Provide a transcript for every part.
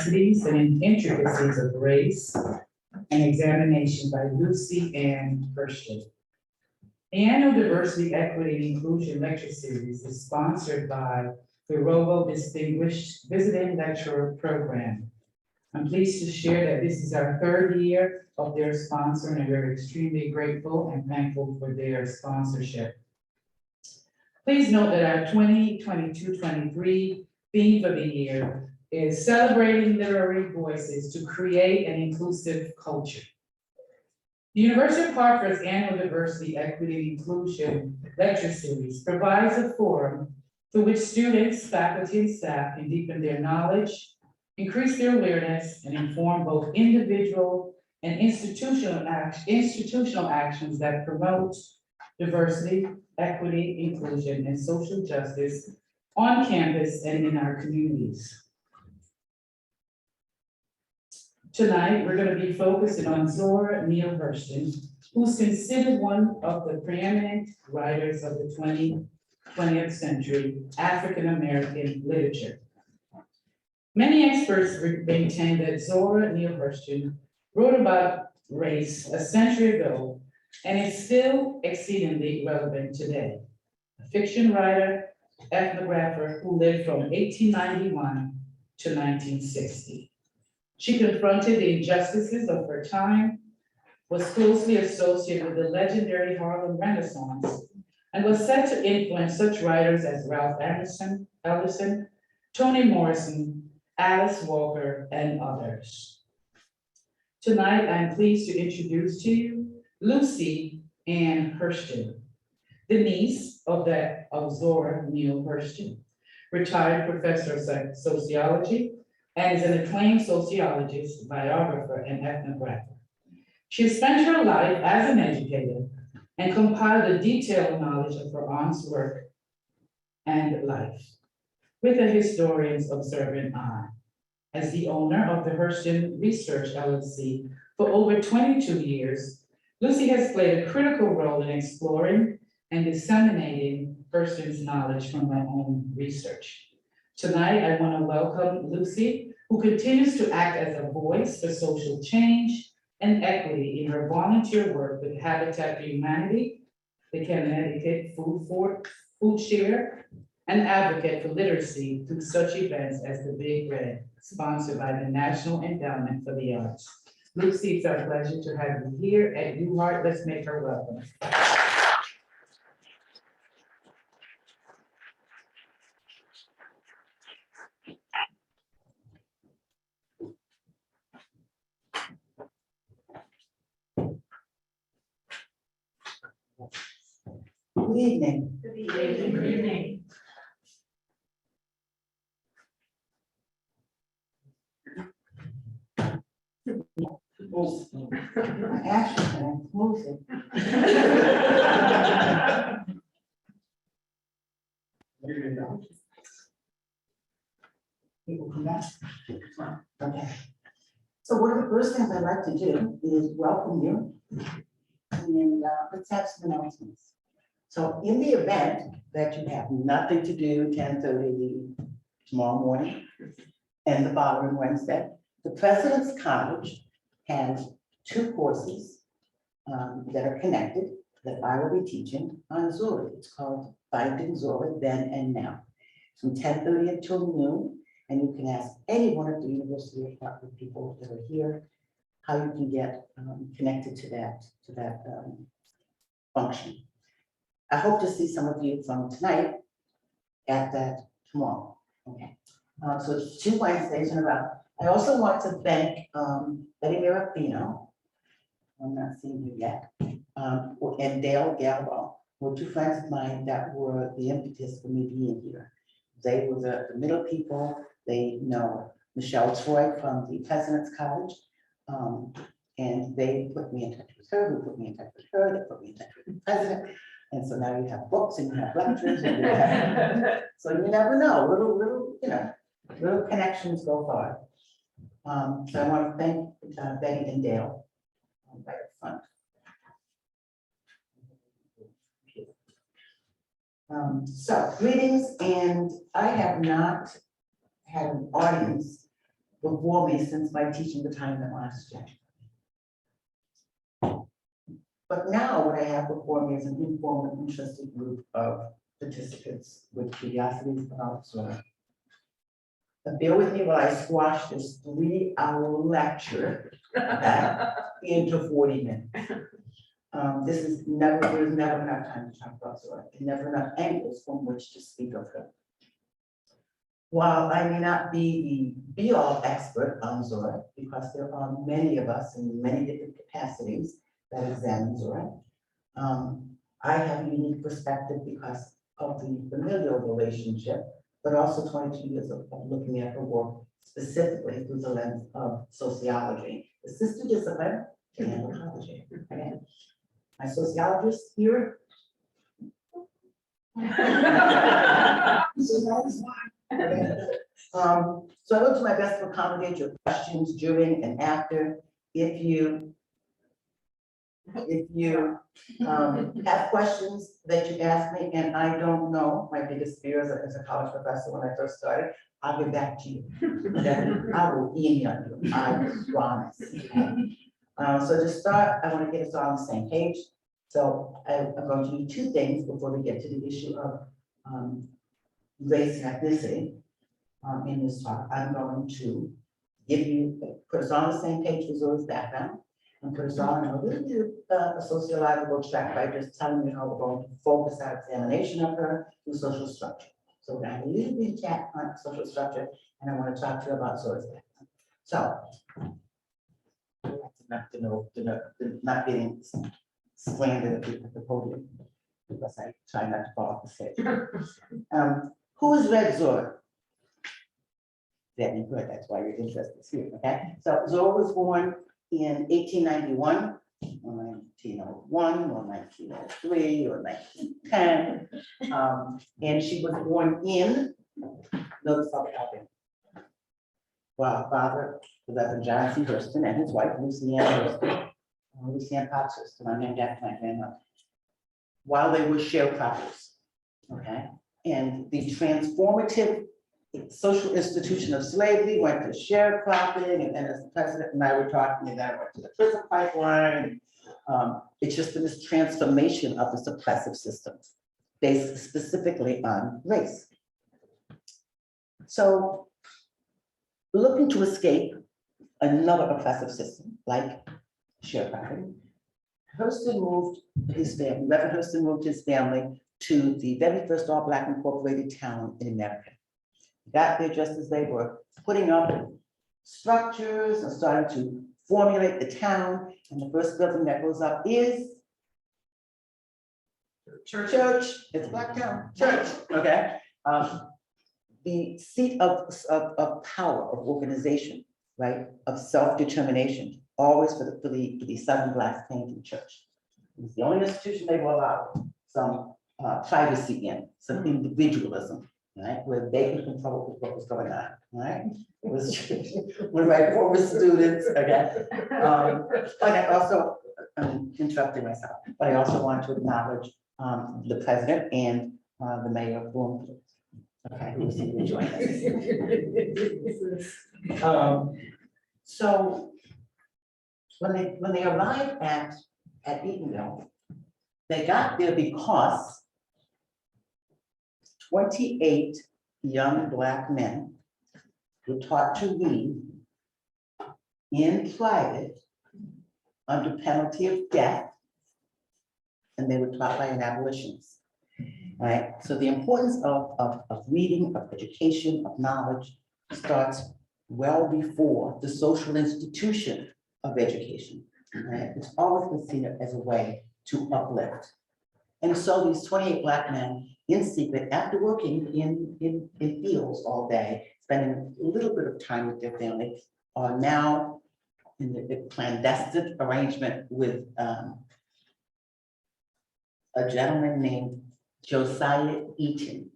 Complexities and Intricacies of Race, an examination by Lucy Anne Hurston. The annual Diversity, Equity, and Inclusion Lecture Series is sponsored by the Robo Distinguished Visiting Lecturer Program. I'm pleased to share that this is our third year of their sponsor, and we're extremely grateful and thankful for their sponsorship. Please note that our 2022-23 theme for the year is Celebrating Literary Voices to Create an Inclusive Culture. The University of Hartford's annual Diversity, Equity, and Inclusion Lecture Series provides a forum through which students, faculty, and staff can deepen their knowledge, increase their awareness, and inform both individual and institutional actions that promote diversity, equity, inclusion, and social justice on campus and in our communities. Tonight, we're going to be focusing on Zora Neale Hurston, who's considered one of the preeminent writers of the 20th century African-American literature. Many experts maintain that Zora Neale Hurston wrote about race a century ago and is still exceedingly relevant today. A fiction writer, ethnographer who lived from 1891 to 1960. She confronted the injustices of her time, was closely associated with the legendary Harlem Renaissance, and was said to influence such writers as Ralph Ellison, Toni Morrison, Alice Walker, and others. Tonight, I'm pleased to introduce to you Lucy Anne Hurston, the niece of Zora Neale Hurston, retired professor of sociology, and is an acclaimed sociologist, biographer, and ethnographer. She spent her life as an educator and compiled a detailed knowledge of her aunt's work and life, with a historian's observant eye. As the owner of the Hurston Research LLC for over 22 years, Lucy has played a critical role in exploring and disseminating Hurston's knowledge from her own research. Tonight, I want to welcome Lucy, who continues to act as a voice for social change and equity in her volunteer work with Habitat for Humanity, the Connecticut Food Share, and advocate for literacy through such events as the Big Red, sponsored by the National Endowment for the Arts. Lucy, it's our pleasure to have you here at UHart. Let's make her welcome. Good evening. Good evening. Good evening. I actually can close it. People come back. Okay. So one of the first things I'd like to do is welcome you, and let's have some announcements. So in the event that you have nothing to do 10:30 tomorrow morning and the following Wednesday, the President's College has 2 courses that are connected that I will be teaching on Zora. It's called Finding Zora Then and Now, from 10:30 until noon. And you can ask any one of the University of Hartford people that are here how you can get connected to that function. I hope to see some of you from tonight at that tomorrow. Okay. So it's 2 Wednesdays in a row. I also want to thank Betty Mirafino. I'm not seeing you yet. And Dale Gallo were 2 friends of mine that were the impetus for me being here. They were the middle people. They know Michelle Troy from the President's College. And they put me in touch with her, who put me in touch with her, they put me in touch with the president. And so now you have books and you have lectures and you have, so you never know, little connections go far. So I want to thank Betty and Dale right up front. So greetings, and I have not had an audience before me since my teaching retirement last year. But now what I have before me is an informal, interested group of participants with curiosities about Zora. But bear with me while I squash this 3-hour lecture into 40 minutes. There's never enough time to talk about Zora, and never enough angles from which to speak of her. While I may not be the be-all expert on Zora, because there are many of us in many different capacities that examine Zora, I have a unique perspective because of the familial relationship, but also 22 years of looking at her work specifically through the lens of sociology, the sister discipline to anthropology. Okay. My sociologist here. So I will do my best to accommodate your questions during and after. If you have questions that you ask me and I don't know, my biggest fear as a college professor when I first started, I'll get back to you. I will email you, I promise. Okay? So to start, I want to get us all on the same page. So I'm going to do 2 things before we get to the issue of race and ethnicity in this talk. I'm going to put us on the same page with Zora's background, and put us on a little bit of a sociological track by just telling you how we're going to focus our examination of her through social structure. So we're going to have a little bit of chat on social structure, and I want to talk to you about Zora's background. So, not getting slandered at the podium, because I try not to fall off the stage. Who has read Zora? Very good, that's why your interest is here, okay? So Zora was born in 1891, or 1901, or 1903, or 1910. And she was born in North Alabama. Well, father, Reverend John C. Hurston, and his wife, Lucy Anne Hurston, Lucy Anne Hurston, I'm named after my grandmother, while they were sharecroppers, okay? And the transformative social institution of slavery went to sharecropping, and then as the president and I were talking, and then it went to the prison pipeline. It's just been this transformation of the suppressive systems based specifically on race. So looking to escape another oppressive system like sharecropping, Hurston moved his family, Reverend Hurston moved his family to the very first all-Black incorporated town in America. Got there just as they were putting up structures and starting to formulate the town. And the first building that goes up is church. It's a Black town, church. Okay. The seat of power, of organization, right, of self-determination, always for the Southern Blacks came to the church. It's the only institution they will allow some privacy in, some individualism. Right, where they could control what was going on, right? It was one of my former students, okay? But I also, I'm interrupting myself, but I also want to acknowledge the president and the mayor of Bloomfield. Okay, who seem to join us. So when they arrived at Eatonville, they got there because 28 young Black men were taught to read in private under penalty of death, and they were taught by an abolitionist. Right? So the importance of reading, of education, of knowledge starts well before the social institution of education. Right? It's always been seen as a way to uplift. And so these 28 Black men in secret, after working in fields all day, spending a little bit of time with their family, are now in the clandestine arrangement with a gentleman named Josiah Eaton.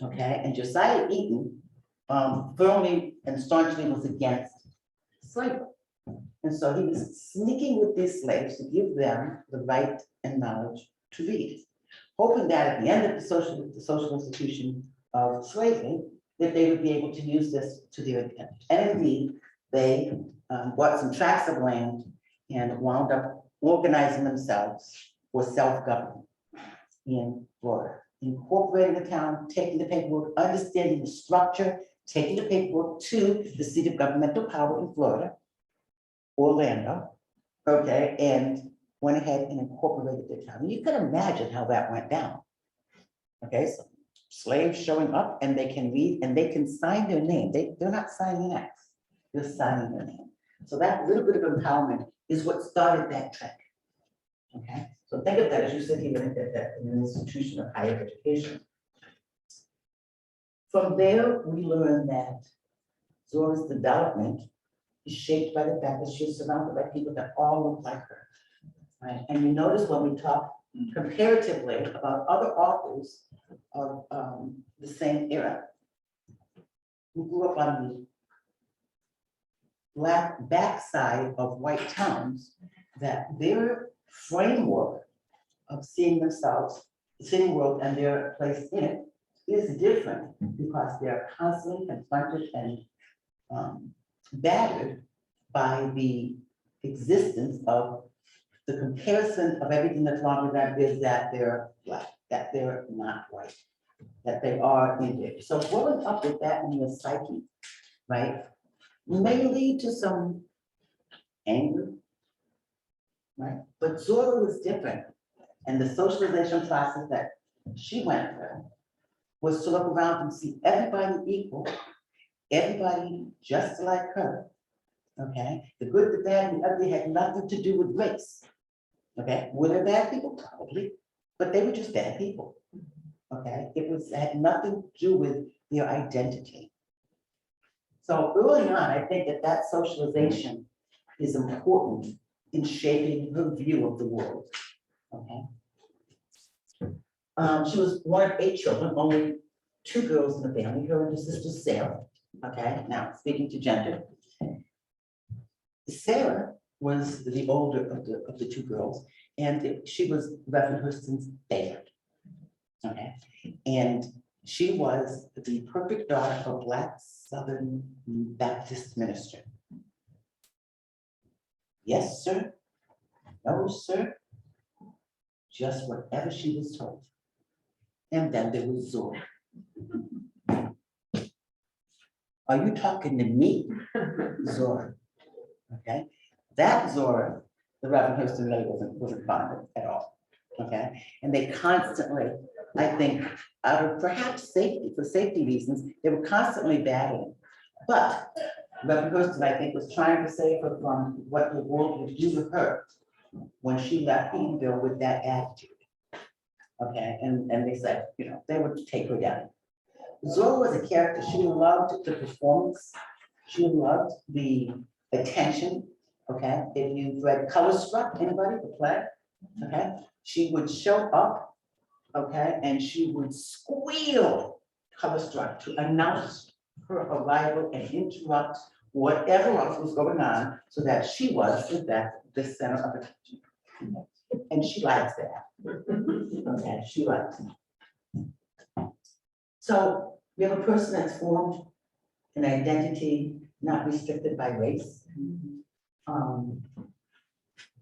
Okay, and Josiah Eaton firmly and staunchly was against slavery. And so he was sneaking with these slaves to give them the right and knowledge to read, hoping that at the end of the social institution of slavery, that they would be able to use this to their advantage. And indeed, they bought some tracts of land and wound up organizing themselves for self-government in Florida, incorporating the town, taking the paperwork, understanding the structure, taking the paperwork to the seat of governmental power in Florida, Orlando, okay, and went ahead and incorporated the town. And you can imagine how that went down. Okay, so slaves showing up and they can read and they can sign their name. They're not signing X, they're signing their name. So that little bit of empowerment is what started that trend. Okay, so think of that as you sit here and that in an institution of higher education. From there, we learn that Zora's development is shaped by the fact that she's surrounded by people that all look like her. Right, and you notice when we talk comparatively about other authors of the same era who grew up on the black backside of white towns, that their framework of seeing themselves, seeing the world and their place in it is different because they're constantly confronted and battered by the existence of the comparison of everything that's wrong with them is that they're black, that they're not white, that they are Indian. So growing up with that in your psyche, right, may lead to some anger, right? But Zora was different. And the socialization process that she went through was to look around and see everybody equal, everybody just like her, okay? The good, the bad, and the ugly had nothing to do with race, okay? Were there bad people? Probably, but they were just bad people, okay? It had nothing to do with their identity. So early on, I think that socialization is important in shaping her view of the world, okay? She was one of 8 children, only 2 girls in the family, her and her sister Sarah, okay? Now, speaking to gender, Sarah was the older of the 2 girls, and she was Reverend Hurston's favorite, okay? And she was the perfect daughter of a Black Southern Baptist minister. Yes, sir. No, sir. Just whatever she was told. And then there was Zora. Are you talking to me? Zora. Okay. That Zora, the Reverend Hurston really wasn't fond of at all. Okay. And they constantly, I think, out of perhaps safety, for safety reasons, they were constantly battling. But Reverend Hurston, I think, was trying to save her from what the world would do to her when she left Edenville with that attitude. Okay, and they said, you know, they would take her down. Zora was a character. She loved the performance. She loved the attention. Okay, if you've read Color Struck, anybody, the play? Okay, she would show up, okay, and she would squeal Color Struck to announce her arrival and interrupt whatever else was going on so that she was, in fact, the center of attention. And she likes that. Okay, she likes it. So we have a person that's formed an identity not restricted by race.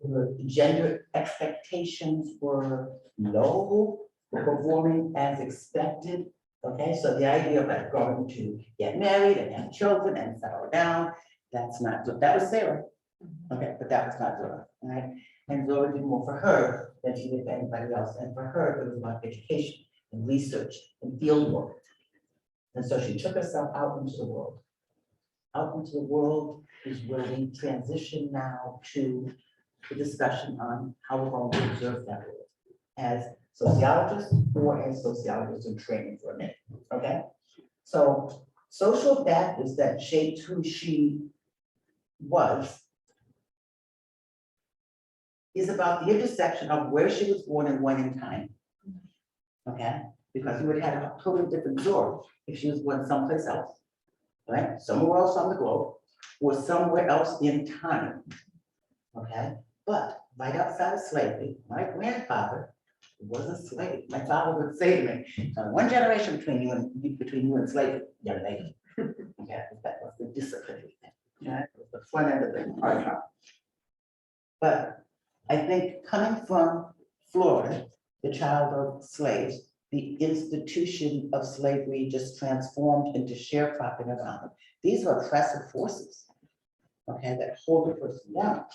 The gender expectations were low, were performing as expected. Okay, so the idea of like going to get married and have children and settle down, that's not, that was Sarah. Okay, but that was not Zora, right? And Zora did more for her than she did for anybody else. And for her, it was about education and research and field work. And so she took herself out into the world. Out into the world is where we transition now to the discussion on how we're going to observe that world as sociologists or as sociologists in training for a minute, okay? So social factors that shaped who she was is about the intersection of where she was born and when in time, okay? Because you would have a totally different Zora if she was born someplace else, right? Somewhere else on the globe or somewhere else in time, okay? But right outside of slavery, my grandfather was a slave. My father would say to me, one generation between you and slavery, young lady. Yeah, that was the disciplinary thing. Yeah, it was the front end of the hard. But I think coming from Florida, the child of slaves, the institution of slavery just transformed into sharecropping around them. These are oppressive forces, okay, that hold a person down.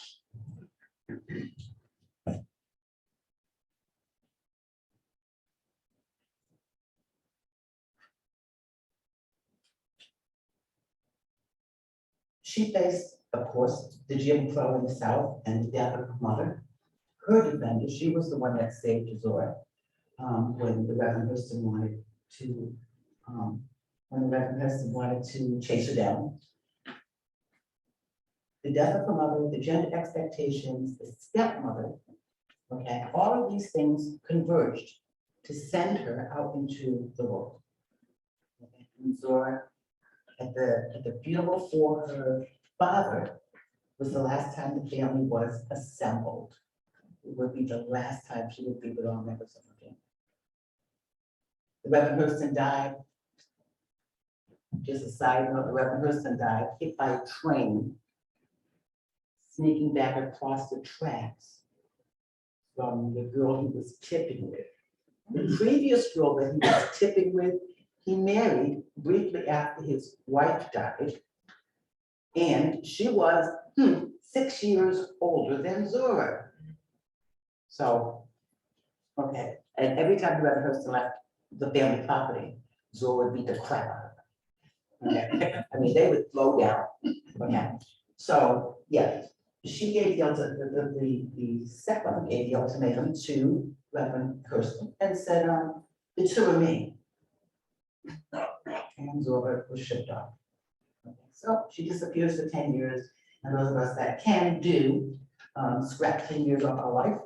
She faced, of course, the Jim Crow in the South and the death of her mother. Her defender, she was the one that saved Zora when the Reverend Hurston wanted to chase her down. The death of her mother, the gender expectations, the stepmother, okay, all of these things converged to send her out into the world. Okay. And Zora, at the funeral for her father, was the last time the family was assembled. It would be the last time she would be with all members of her family. The Reverend Hurston died. Just a side note, the Reverend Hurston died hit by a train sneaking back across the tracks from the girl he was tipping with. The previous girl that he was tipping with, he married briefly after his wife died. And she was 6 years older than Zora. So, okay, and every time the Reverend Hurston left the family property, Zora would beat the crap out of her. Okay, I mean, they would slow down. Okay, so yeah, she gave the stepmother gave the ultimatum to Reverend Hurston and said, the two of me. And Zora was shipped off. Okay, so she disappears for 10 years, and those of us that can do scrap 10 years off our life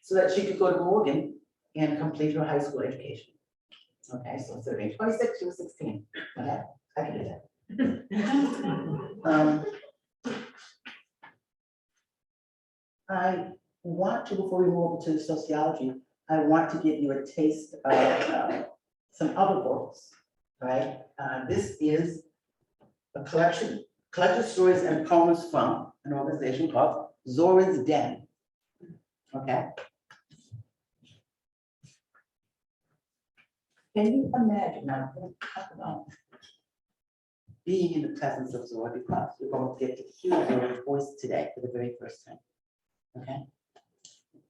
so that she could go to Morgan and complete her high school education. Okay, so instead of being 26, she was 16. Okay, I can do that. I want to, before we move over to sociology, I want to give you a taste of some other books, right? This is a collection of stories and poems from an organization called Zora's Den. Okay. Can you imagine, now I'm going to talk about being in the presence of Zora, because you're going to get to hear Zora's voice today for the very first time. Okay,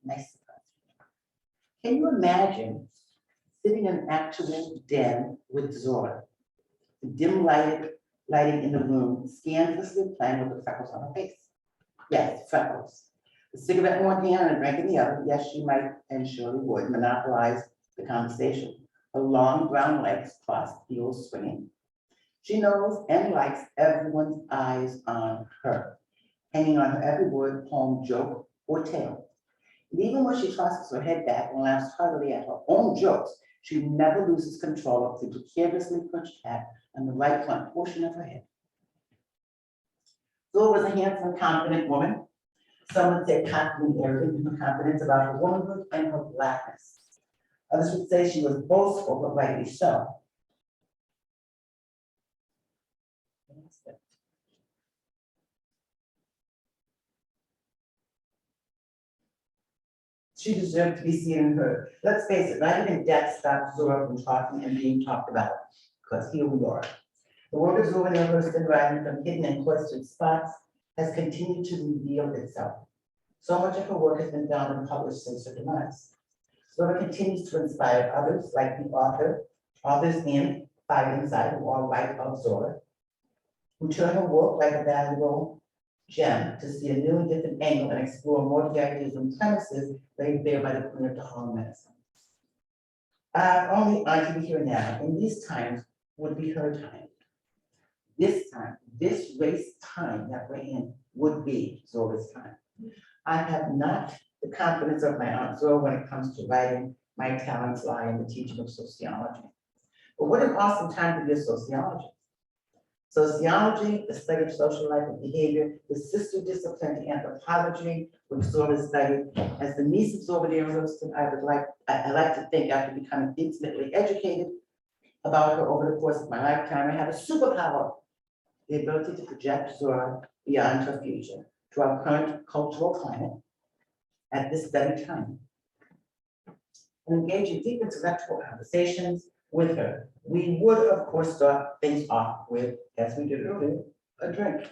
nice surprise. Can you imagine sitting in an actual den with Zora? The dim lighting in the room, scandalously playing with the freckles on her face. Yes, freckles. The cigarette in one hand and a drink in the other. Yes, she might and surely would monopolize the conversation. Her long brown legs crossed, heels swinging. She knows and likes everyone's eyes on her, hanging on her every word, poem, joke, or tale. And even when she tosses her head back and laughs heartily at her own jokes, she never loses control of the carelessly perched hat on the right front portion of her head. Zora was a handsome, confident woman. Some would say confident, arrogant in her confidence about her womanhood and her blackness. Others would say she was boastful, but rightly so. She deserved to be seen and heard. Let's face it, not even death stopped Zora from talking and being talked about, because here we are. The work of Zora Neale Hurston, writing from hidden and cloistered spots, has continued to reveal itself. So much of her work has been found and published since her demise. Zora continues to inspire others, like the authors in Fire Inside, who all write about Zora, who turn her work like a valuable gem to see a new and different angle and explore more of the ideas and premises laid bare by the Queen of the Harlem Renaissance. Only I can be here now, and these times would be her time. This time, this race time that we're in would be Zora's time. I have not the confidence of my Aunt Zora when it comes to writing. My talents lie in the teaching of sociology. But what an awesome time to be a sociologist. Sociology, the study of social life and behavior, the sister discipline to anthropology, which Zora studied. As the niece of Zora Neale Hurston, I like to think after becoming intimately educated about her over the course of my lifetime, I have a superpower, the ability to project Zora beyond her future to our current cultural climate at this very time. And engage in deep intellectual conversations with her. We would, of course, start things off with, as we did earlier, a drink.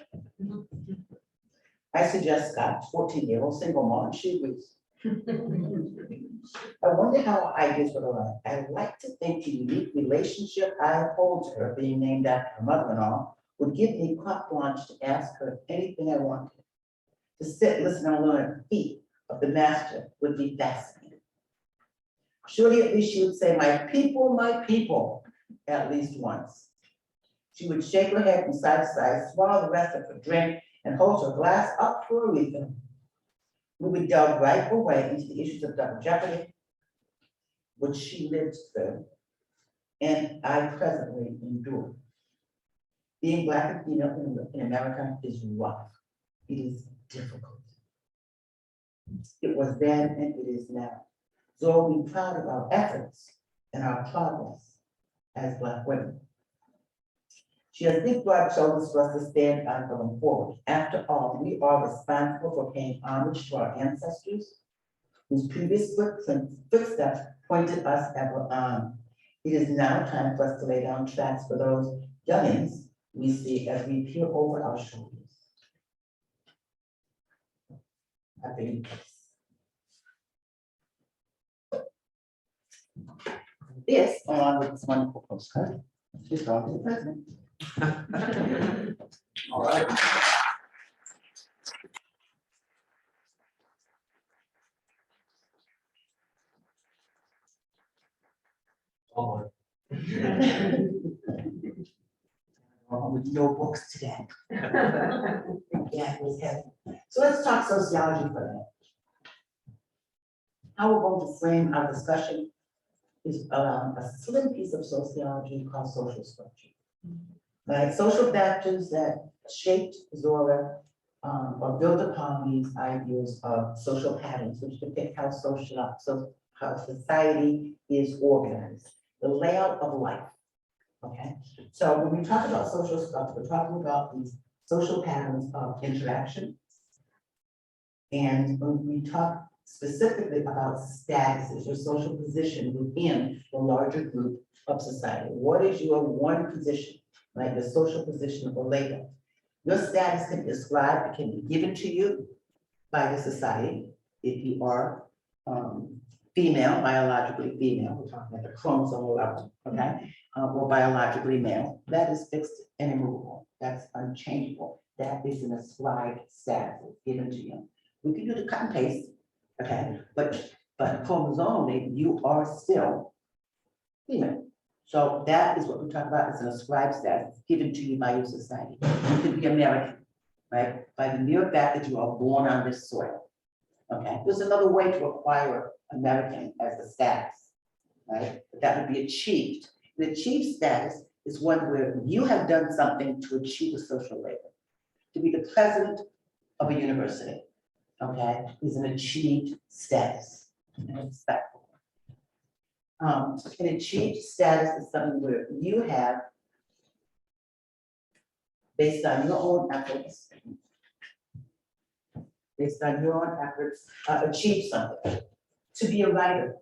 I suggest Scott, 14-year-old single mom, she agrees. I wonder how ideas would arise. I like to think the unique relationship I hold to her, being named after her mother-in-law, would give me carte blanche to ask her anything I wanted. To sit, listen, and learn at the feet of the master would be fascinating. Surely at least she would say, my people, at least once. She would shake her head from side to side, swallow the rest of her drink, and hold her glass up for a refill. We would delve right away into the issues of double jeopardy, which she lived through, and I presently endure. Being Black and female in America is rough. It is difficult. It was then and it is now. So we're proud of our efforts and our progress as Black women. She has big broad shoulders for us to stand on going forward. After all, we are responsible for paying homage to our ancestors whose previous footsteps pointed us ever on. It is now time for us to lay down tracks for those youngins we see as we peer over our shoulders. I think this, along with this wonderful postcard, is going to the president. All right. Oh, With no books today. Yeah, it was heavy. So let's talk sociology for a minute. How we're going to frame our discussion is around a slim piece of sociology called social structure. Right, social factors that shaped Zora or build upon these ideas of social patterns, which depict how how society is organized, the layout of life. Okay, so when we talk about social structure, we're talking about these social patterns of interaction. And when we talk specifically about statuses or social position within the larger group of society, what is your one position, like the social position or label? Your status can be described, it can be given to you by the society. If you are female, biologically female, we're talking at the chromosomal level, okay? Or biologically male, that is fixed and immovable. That's unchangeable. That is an ascribed status given to you. We can do the cut and paste, okay? But chromosomally, you are still female. So that is what we talk about as an ascribed status given to you by your society. You can be American, right? By the mere fact that you are born on this soil. Okay, there's another way to acquire American as a status, right? But that would be achieved. The achieved status is one where you have done something to achieve a social label. To be the president of a university, okay, is an achieved status. And it's respectful. An achieved status is something where you have, based on your own efforts, achieve something. To be a writer,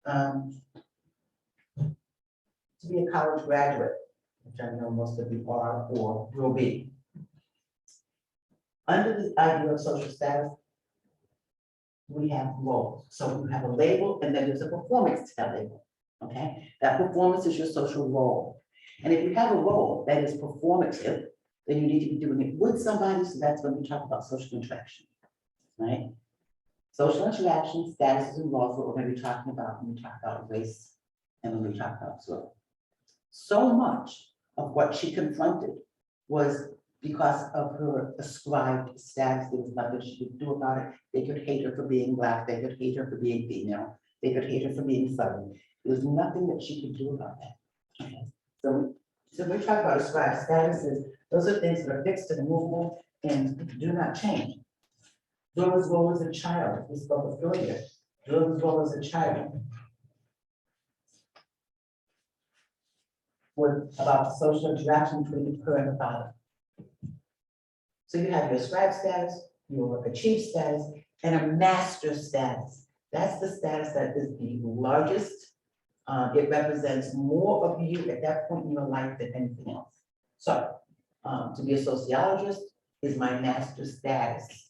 to be a college graduate, which I know most of you are or will be. Under the idea of social status, we have roles. So you have a label and then there's a performance to that label, okay? That performance is your social role. And if you have a role that is performative, then you need to be doing it with somebody, so that's when we talk about social interaction, right? Social interaction, statuses, and roles, what we're going to be talking about when we talk about race and when we talk about Zora. So much of what she confronted was because of her ascribed status. There was nothing she could do about it. They could hate her for being Black, they could hate her for being female, they could hate her for being Southern. There was nothing that she could do about that. Okay. So So we're talking about ascribed statuses, those are things that are fixed and immovable and do not change. Zora's role as a child, we spoke of earlier, Zora's role as a child. Was about the social interaction between her and the father. So you have your scribe status, your achieve status, and a master status. That's the status that is the largest. It represents more of you at that point in your life than anything else. So to be a sociologist is my master status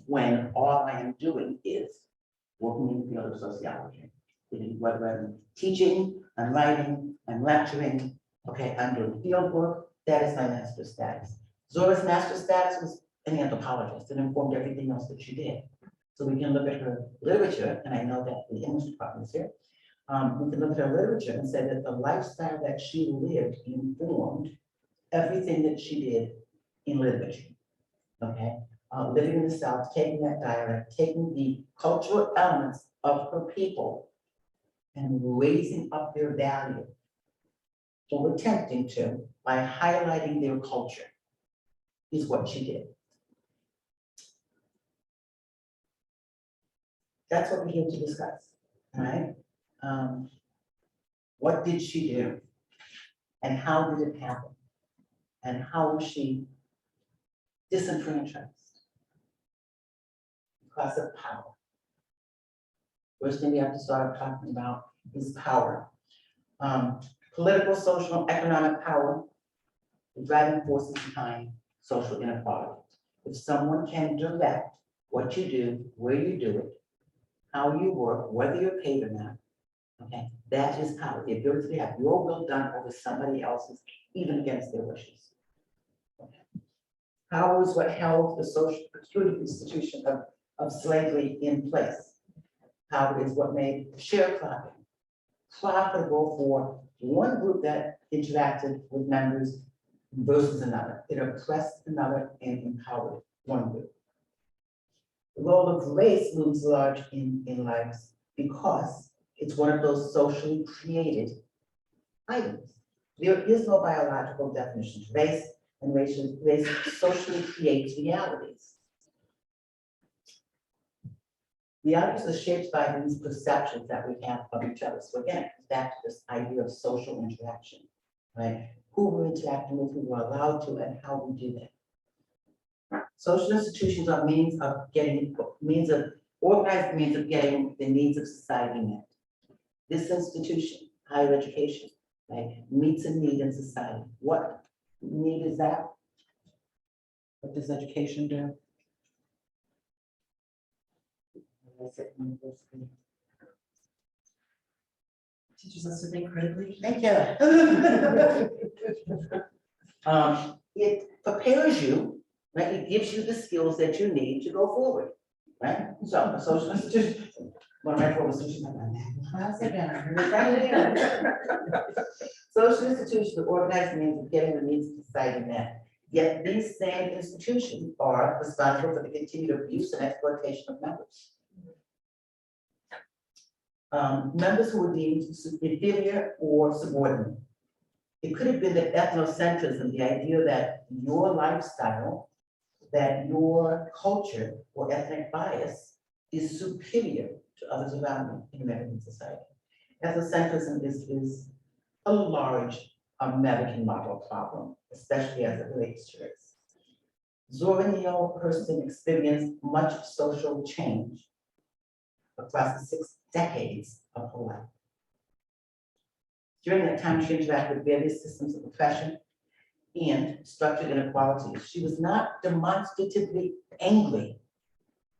when all I am doing is working in the field of sociology. Whether I'm teaching, I'm writing, I'm lecturing, okay, I'm doing field work, that is my master status. Zora's master status was an anthropologist and informed everything else that she did. So we can look at her literature, and I know that the English department is here. We can look at her literature and say that the lifestyle that she lived informed everything that she did in literature, okay? Living in the South, taking that dialect, taking the cultural elements of her people and raising up their value, or attempting to, by highlighting their culture, is what she did. That's what we're here to discuss, all right? What did she do? And how did it happen? And how was she disenfranchised? Because of power. First thing we have to start talking about is power. Political, social, economic power, the driving forces behind social inequality. If someone can direct what you do, where you do it, how you work, whether you're paid or not, okay, that is power. The ability to have your will done over somebody else's, even against their wishes. Okay. Power is what held the social security institution of slavery in place. Power is what made sharecropping profitable for one group that interacted with members versus another. It oppressed another and empowered one group. The role of race looms large in lives because it's one of those socially created items. There is no biological definition to race, and race socially creates realities. Realities are shaped by these perceptions that we have of each other. So again, it comes back to this idea of social interaction, right? Who we're interacting with, who we're allowed to, and how we do that. Social institutions are organized means of getting the needs of society met. This institution, higher education, right, meets a need in society. What need is that? What does education do? Teaches us to think critically. Thank you. It prepares you, right? It gives you the skills that you need to go forward, right? So a social institution, one of my former students, social institutions are organized means of getting the needs of society met. Yet these same institutions are responsible for the continued abuse and exploitation of members. Members who were deemed inferior or subordinate. It could have been the ethnocentrism, the idea that your lifestyle, that your culture or ethnic bias is superior to others around you in American society. Ethnocentrism is a large American model problem, especially as it relates to race. Zora Neale Hurston experienced much social change across the 6 decades of her life. During that time, she interacted with various systems of oppression and structured inequalities. She was not demonstratively angry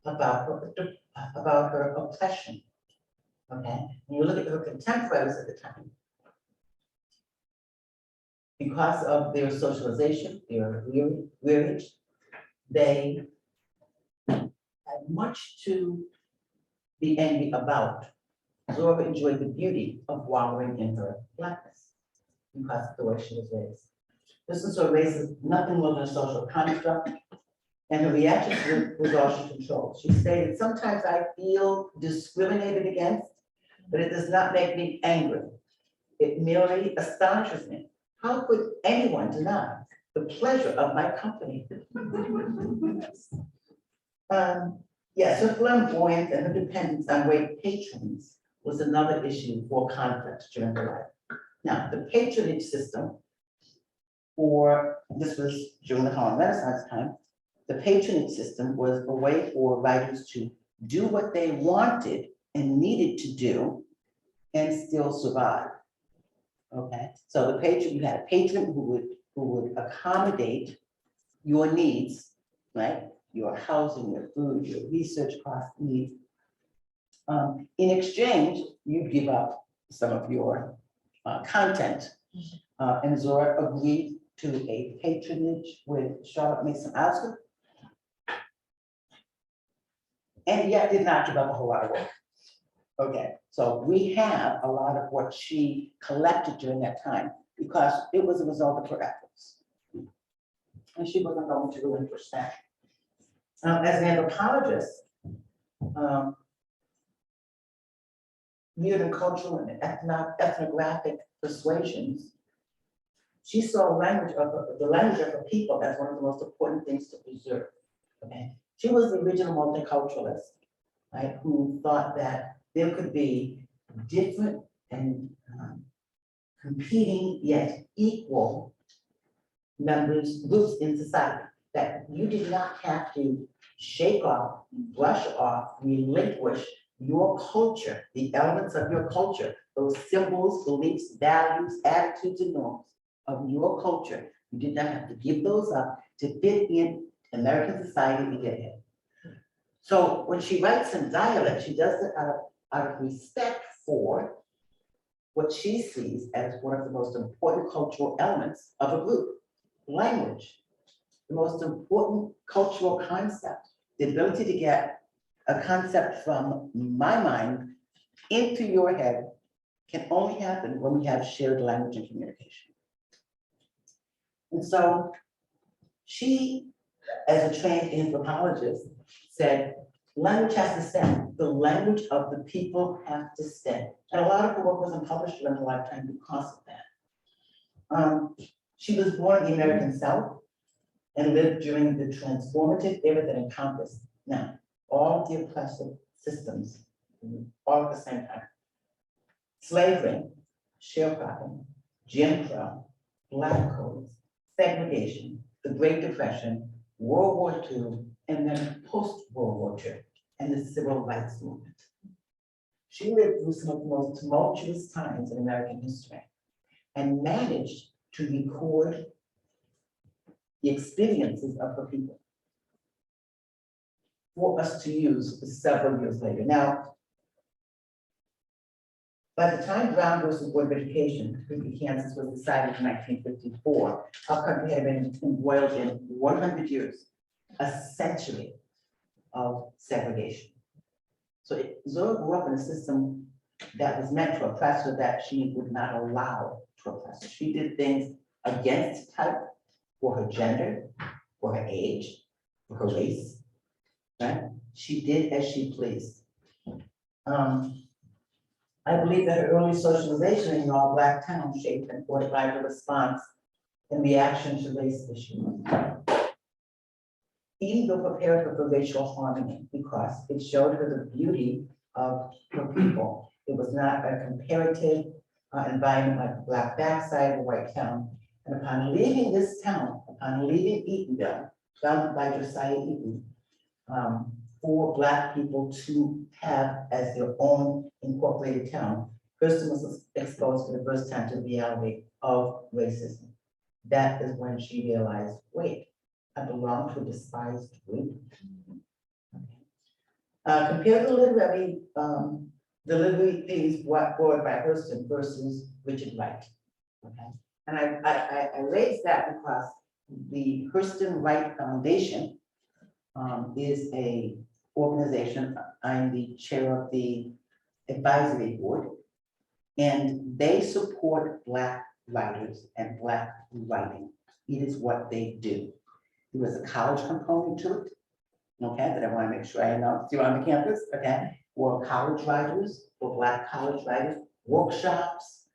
about her oppression. Okay, when you look at her contemporaries at the time, because of their socialization, their rearage, they had much to be angry about. Zora enjoyed the beauty of wallowing in her blackness because of the way she was raised. This is her race is nothing more than a social construct, and her reaction to it was all she controlled. She stated, "Sometimes I feel discriminated against, but it does not make me angry. It merely astonishes me How could anyone deny the pleasure of my company? Yes, her flamboyance and her dependence on great patrons was another issue for conflict during her life. Now, the patronage system, this was during the Harlem Renaissance time, the patronage system was a way for writers to do what they wanted and needed to do and still survive. Okay, so the patron, you had a patron who would accommodate your needs, right? Your housing, your food, your research cost needs. In exchange, you give up some of your content. And Zora agreed to a patronage with Charlotte Mason Osgood. And yet did not give up a whole lot of work. Okay, so we have a lot of what she collected during that time because it was a result of her efforts. And she wasn't going to relinquish that. As an anthropologist, viewed in cultural and ethnographic persuasions, she saw the language of her people as one of the most important things to preserve. Okay, she was the original multiculturalist, right? Who thought that there could be different and competing yet equal groups in society. That you did not have to shake off, brush off, relinquish your culture, the elements of your culture, those symbols, beliefs, values, attitudes, and norms of your culture. You did not have to give those up to fit in American society and get ahead. So when she writes in dialect, she does it out of respect for what she sees as one of the most important cultural elements of a group, language. The most important cultural concept, the ability to get a concept from my mind into your head can only happen when we have shared language and communication. And so she, as a trained anthropologist, said, language has to stand. The language of the people have to stand. And a lot of her work wasn't published during her lifetime because of that. She was born in the American South and lived during the transformative era that encompassed now all the oppressive systems, all at the same time. Slavery, sharecropping, Jim Crow, Black codes, segregation, the Great Depression, World War II, and then post-World War II, and the Civil Rights Movement. She lived through some of the most tumultuous times in American history and managed to record the experiences of her people for us to use several years later. Now, by the time Brown versus Board of Education, Kansas was decided in 1954, our country had been embroiled in 100 years, a century of segregation. So Zora grew up in a system that was meant to oppress her that she would not allow to oppress her. She did things against type for her gender, for her age, for her race, right? She did as she pleased. I believe that her early socialization in an all-Black town shaped and fortified her response in reaction to race issues. Even prepared her for racial harmony because it showed her the beauty of her people. It was not a comparative environment like the Black backside of a white town. And upon leaving this town, upon leaving Eatonville, founded by Josiah Eaton, for Black people to have as their own incorporated town, Hurston was exposed for the first time to the reality of racism. That is when she realized, wait, I belong to a despised group. Compare the literary delivery themes brought forward by Hurston versus Richard Wright. Okay, and I raised that because the Hurston Wright Foundation is a organization. I'm the chair of the advisory board, and they support Black writers and Black writing. It is what they do. There was a college component to it, okay, that I want to make sure I announce you on the campus, okay? For college writers, for Black college writers, workshops,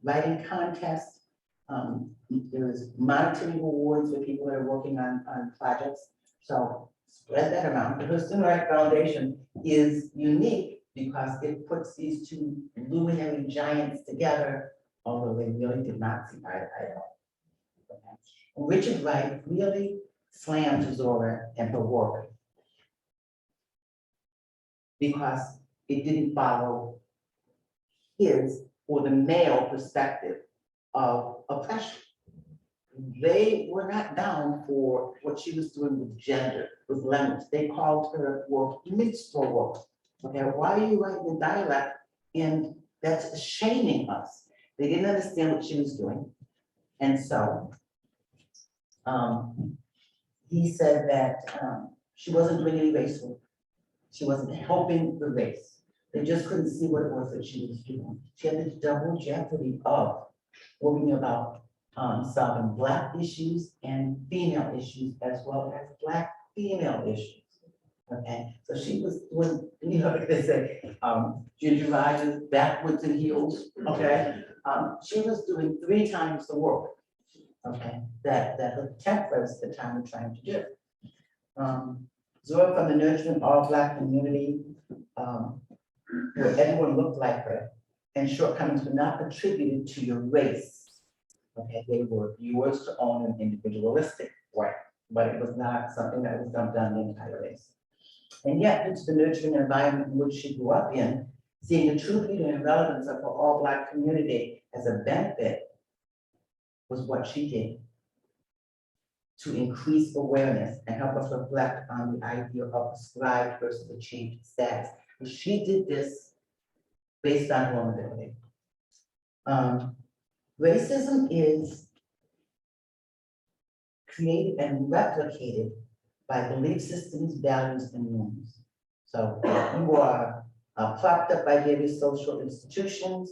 writing contests, There is monetary rewards for people that are working on projects. So spread that around. The Hurston Wright Foundation is unique because it puts these two luminary giants together, although they really did not see eye to eye at all. Okay. Richard Wright really slammed Zora and her work because it didn't follow his or the male perspective of oppression. They were not down for what she was doing with gender, with language. They called her work minstrel work. Okay, why are you writing in dialect? And that's shaming us. They didn't understand what she was doing. And so he said that she wasn't doing any race work. She wasn't helping the race. They just couldn't see what it was that she was doing. She had this double jeopardy of worrying about solving Black issues and female issues as well as Black female issues. Okay, so she was doing, you know, like they say, Ginger Rogers backwards and heels. Okay, she was doing 3 times the work. Okay, that her contemporaries at the time were trying to do. Zora from the nurturing all Black community, where everyone looked like her, and shortcomings were not attributed to your race. Okay, they were yours to own an individualistic way, but it was not something that was dumped on the entire race. And yet, due to the nurturing environment in which she grew up in, seeing the true beauty and relevance of her all Black community as a benefit was what she did to increase awareness and help us reflect on the idea of ascribed versus achieved status. And she did this based on vulnerability. Racism is created and replicated by belief systems, values, and norms. So you are propped up by various social institutions,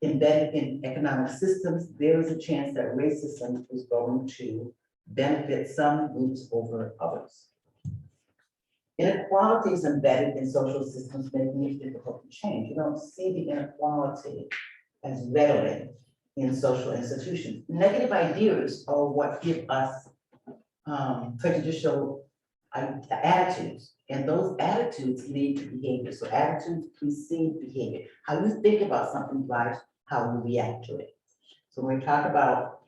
embedded in economic systems, there is a chance that racism is going to benefit some groups over others. Inequality is embedded in social systems, making it difficult to change. You don't see the inequality as readily in social institutions. Negative ideas are what give us prejudicial attitudes, and those attitudes lead to behavior. So attitudes precede behavior. How you think about something drives how you react to it. So when we talk about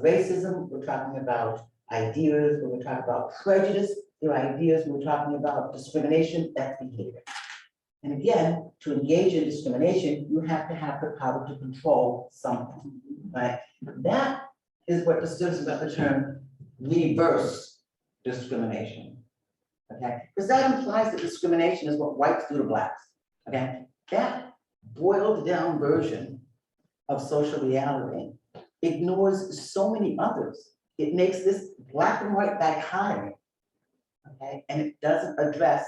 racism, we're talking about ideas. When we talk about prejudice, there are ideas. When we're talking about discrimination, that's behavior. And again, to engage in discrimination, you have to have the power to control something, right? That is what the students about the term reverse discrimination, okay? Because that implies that discrimination is what whites do to Blacks, okay? That boiled down version of social reality ignores so many others. It makes this Black and white dichotomy, okay? And it doesn't address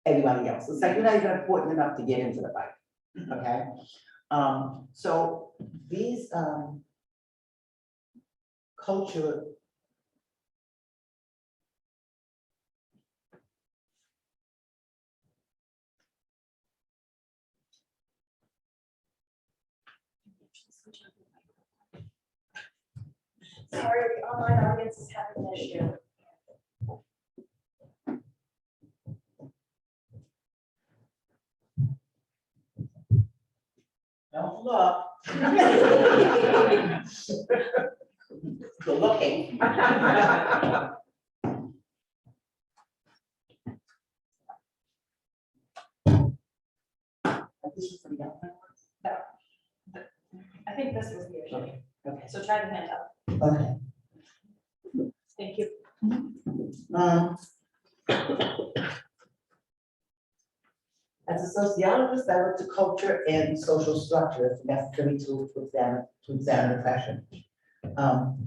everybody else. It's like you're not even important enough to get into the fight, okay? So these culture Sorry, the online audience is having an issue. don't look. Good looking. This is for the outside ones? I think this was the issue. Okay, okay, So try the hand up. okay. Thank you. As a sociologist, I look to culture and social structure as necessary tools to examine oppression.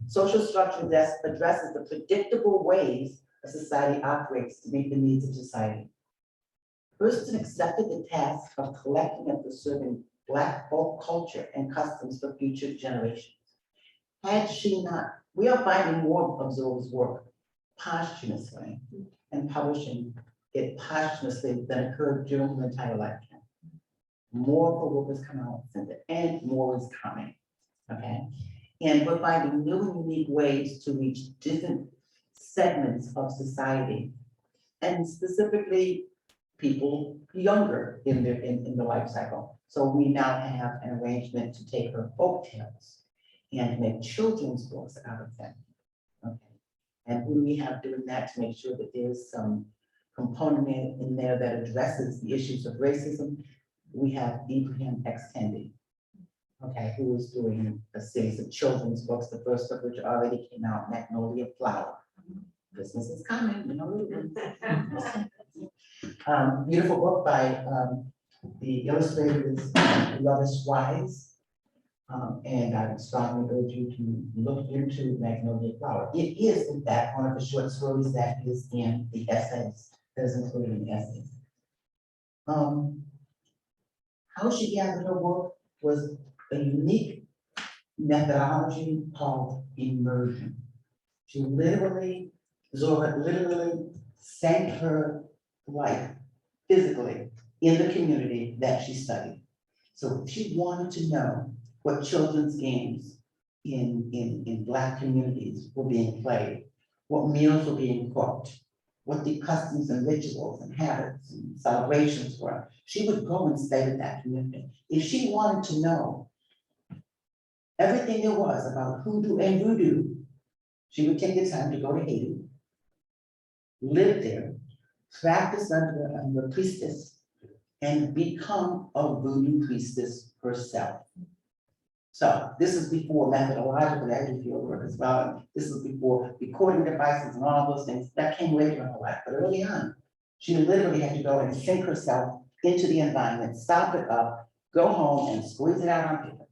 Social structure addresses the predictable ways a society operates to meet the needs of society. Hurston accepted the task of collecting and preserving Black folk culture and customs for future generations. Had she not, we are finding more of Zora's work posthumously and publishing it posthumously than occurred during her entire lifetime. more co-workers come out center, and more is coming, okay? And we're finding new and unique ways to reach different segments of society, and specifically people younger in the life cycle. So we now have an arrangement to take her folk tales and make children's books out of them. Okay. And who we have doing that to make sure that there's some component in there that addresses the issues of racism. We have Ibrahim Extendi, okay, who is doing a series of children's books, the first of which already came out, Magnolia Flower. Christmas is coming, you know. Beautiful book by the illustrator is Lovis Wise. And I would strongly urge you to look into Magnolia Flower. It is, in fact, one of the short stories that is in the essays, that is included in the essays. How she gathered her work was a unique methodology called immersion. Zora literally sank her life physically in the community that she studied. So she wanted to know what children's games in Black communities were being played, what meals were being cooked, what the customs and rituals and habits and celebrations were. She would go and stay with that community. If she wanted to know everything there was about hoodoo and voodoo, she would take the time to go to Haiti, live there, practice under a priestess, and become a voodoo priestess herself. So this is before methodological energy field work as well. This is before recording devices and all those things that came later in her life. But early on, she literally had to go and sink herself into the environment, stop it up, go home and squeeze it out on paper.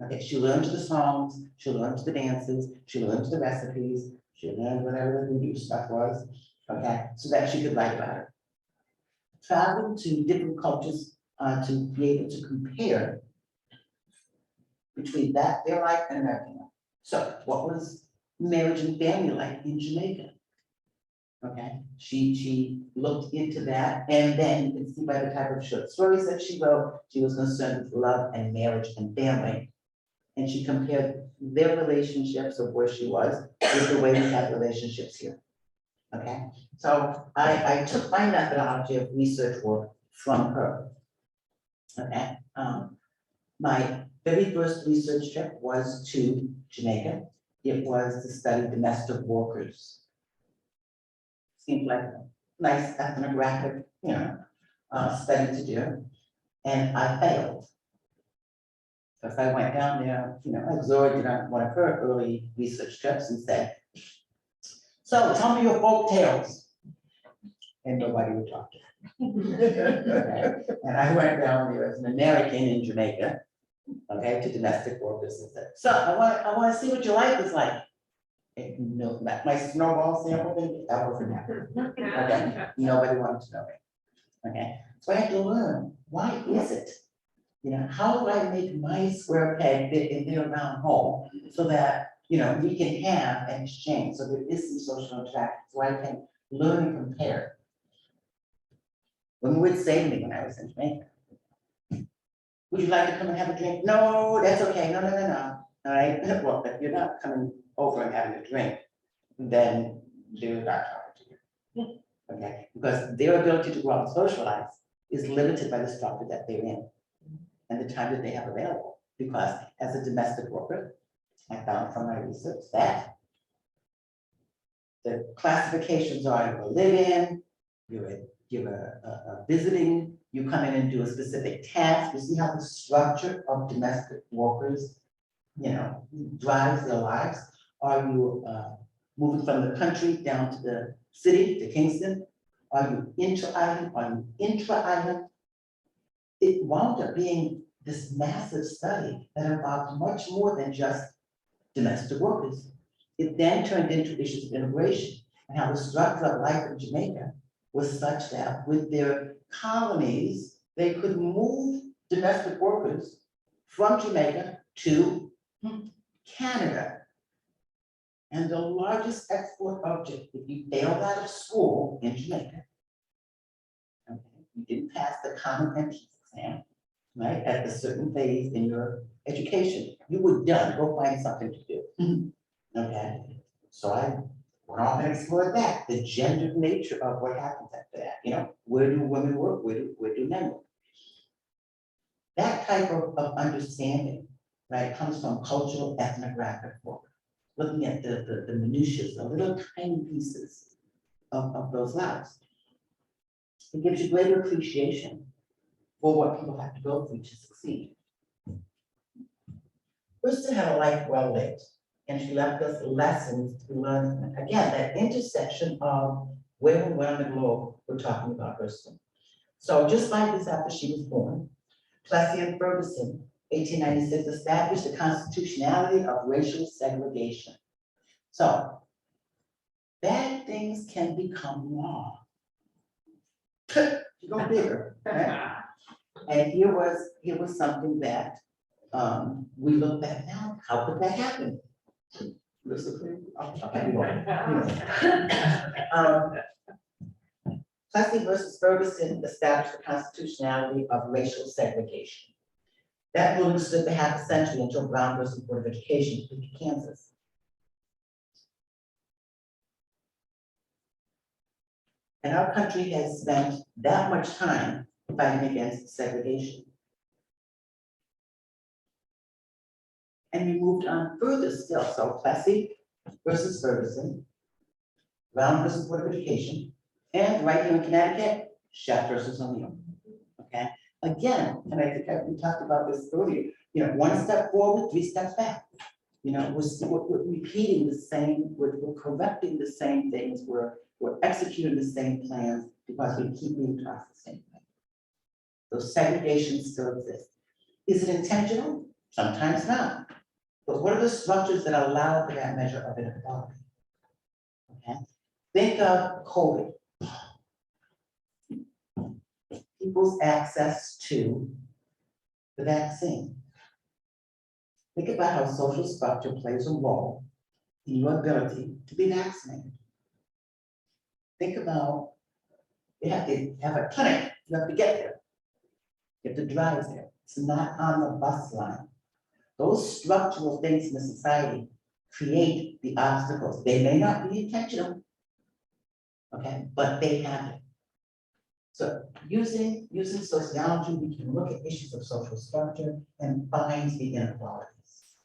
Okay, she learned the songs, she learned the dances, she learned the recipes, she learned whatever the voodoo stuff was, okay, so that she could write about it. Traveling to different cultures to be able to compare between their life and American life. So what was marriage and family like in Jamaica? Okay, she looked into that, and then you can see by the type of short stories that she wrote, she was concerned with love and marriage and family. And she compared their relationships of where she was with the way we have relationships here. Okay, so I took my methodology of research work from her. Okay, my very first research trip was to Jamaica. It was to study domestic workers. Seemed like a nice ethnographic, study to do, and I failed. Because I went down there, like Zora did on one of her early research trips and said, "So tell me your folk tales." And nobody would talk to her. And I went down there as an American in Jamaica, okay, to domestic workers and said, "So I want to see what your life is like." And no, my snowball sample thing, that wasn't happening. Okay, nobody wanted to know me. Okay, so I had to learn, why is it? How do I make my square peg fit in their round hole so that, we can have an exchange, so there is some social interaction, so I can learn and compare. Women would say to me when I was in Jamaica, "Would you like to come and have a drink?" "No, that's okay, no. All right, well, if you're not coming over and having a drink, then they're not talking to you. Okay, because their ability to go out and socialize is limited by the structure that they're in and the time that they have available. Because as a domestic worker, I found from my research that the classifications are you live in, you're a visiting, you come in and do a specific task. You see how the structure of domestic workers, drives their lives. Are you moving from the country down to the city, to Kingston? Are you intra-island? Are you intra-island? It wound up being this massive study that involved much more than just domestic workers. It then turned into issues of immigration and how the structure of life in Jamaica was such that with their colonies, they could move domestic workers from Jamaica to Canada. And the largest export object, if you failed out of school in Jamaica, okay, you didn't pass the common entrance exam, right, at a certain phase in your education. You were done, go find something to do. Okay, so I went off and explored that, the gendered nature of what happens after that, where do women work, where do men work? That type of understanding, right, comes from cultural ethnographic work, looking at the minutiae, the little tiny pieces of those lives. It gives you greater appreciation for what people have to go through to succeed. Hurston had a life well lived, and she left us lessons to learn. Again, that intersection of where we went on the globe, we're talking about Hurston. So just 5 years after she was born, Plessy and Ferguson, 1896, established the constitutionality of racial segregation. So bad things can become law. You go bigger, right? And here was something that we look back now, how could that happen? Plessy versus Ferguson established the constitutionality of racial segregation. That ruling stood for half a century until Brown versus Board of Education in Kansas. And our country has spent that much time fighting against segregation. And we moved on further still. So Plessy versus Ferguson, Brown versus Board of Education, and right here in Connecticut, Sheff versus O'Neill. Okay, again, and I think we talked about this earlier. One step forward, 3 steps back. We're repeating the same. We're correcting the same things. We're executing the same plans because we keep being taught the same thing. So segregation still exists. Is it intentional? Sometimes not. But what are the structures that allow for that measure of inequality? Okay. Think of COVID. People's access to the vaccine. Think about how social structure plays a role in your ability to be vaccinated. Think about, you have to have a clinic, you have to get there. You have to drive there. It's not on the bus line. Those structural things in the society create the obstacles. They may not be intentional, okay, but they happen. So using sociology, we can look at issues of social structure and find the inequalities.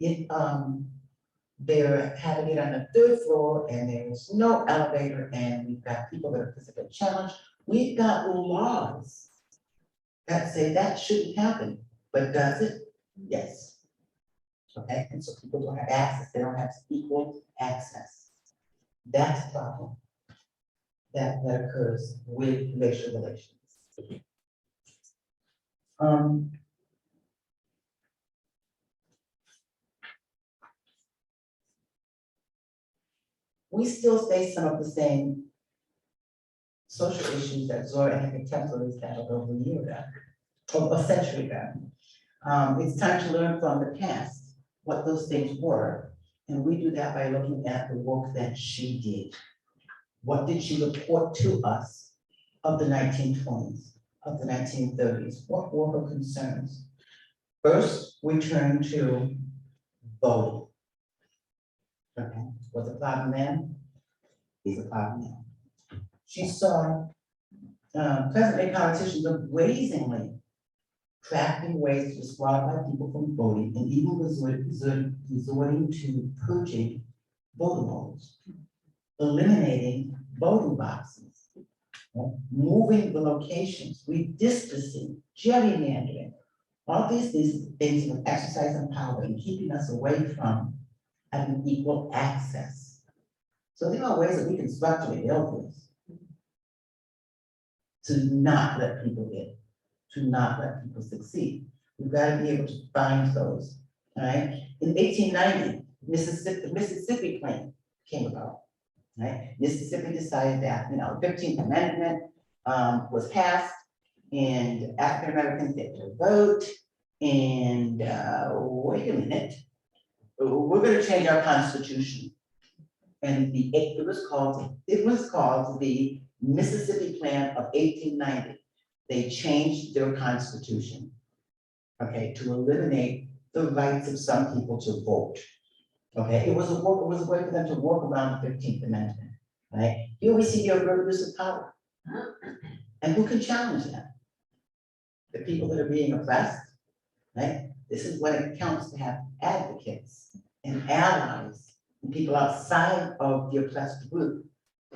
If they're having it on the 3rd floor and there's no elevator and we've got people that are physically challenged, we've got laws that say that shouldn't happen, but does it? Yes. Okay, and so people don't have access, they don't have equal access. That's a problem that occurs with racial relations. We still face some of the same social issues that Zora and her contemporaries battled over a year ago, or a century ago. It's time to learn from the past what those things were, and we do that by looking at the work that she did. What did she report to us of the 1920s, of the 1930s? What were her concerns? First, we turn to voting. Okay, what's the problem then? He's a problem now. She saw present-day politicians brazenly crafting ways to disqualify people from voting and even resorting to purging voter rolls, eliminating voting boxes, moving the locations, redistricting, gerrymandering. All these things are exercising power and keeping us away from having equal access. So there are ways that we can structurally build this to not let people in, to not let people succeed. We've got to be able to find those. All right. In 1890, the Mississippi Plan came about. Right? Mississippi decided that, the 15th Amendment was passed and African Americans get to vote. And wait a minute, we're going to change our constitution. And it was called the Mississippi Plan of 1890. they changed their constitution, okay, to eliminate the rights of some people to vote. Okay, it was a way for them to work around the 15th Amendment, right? Here we see the abuse of power. And who can challenge that? The people that are being oppressed, right? This is when it counts to have advocates and allies and people outside of the oppressed group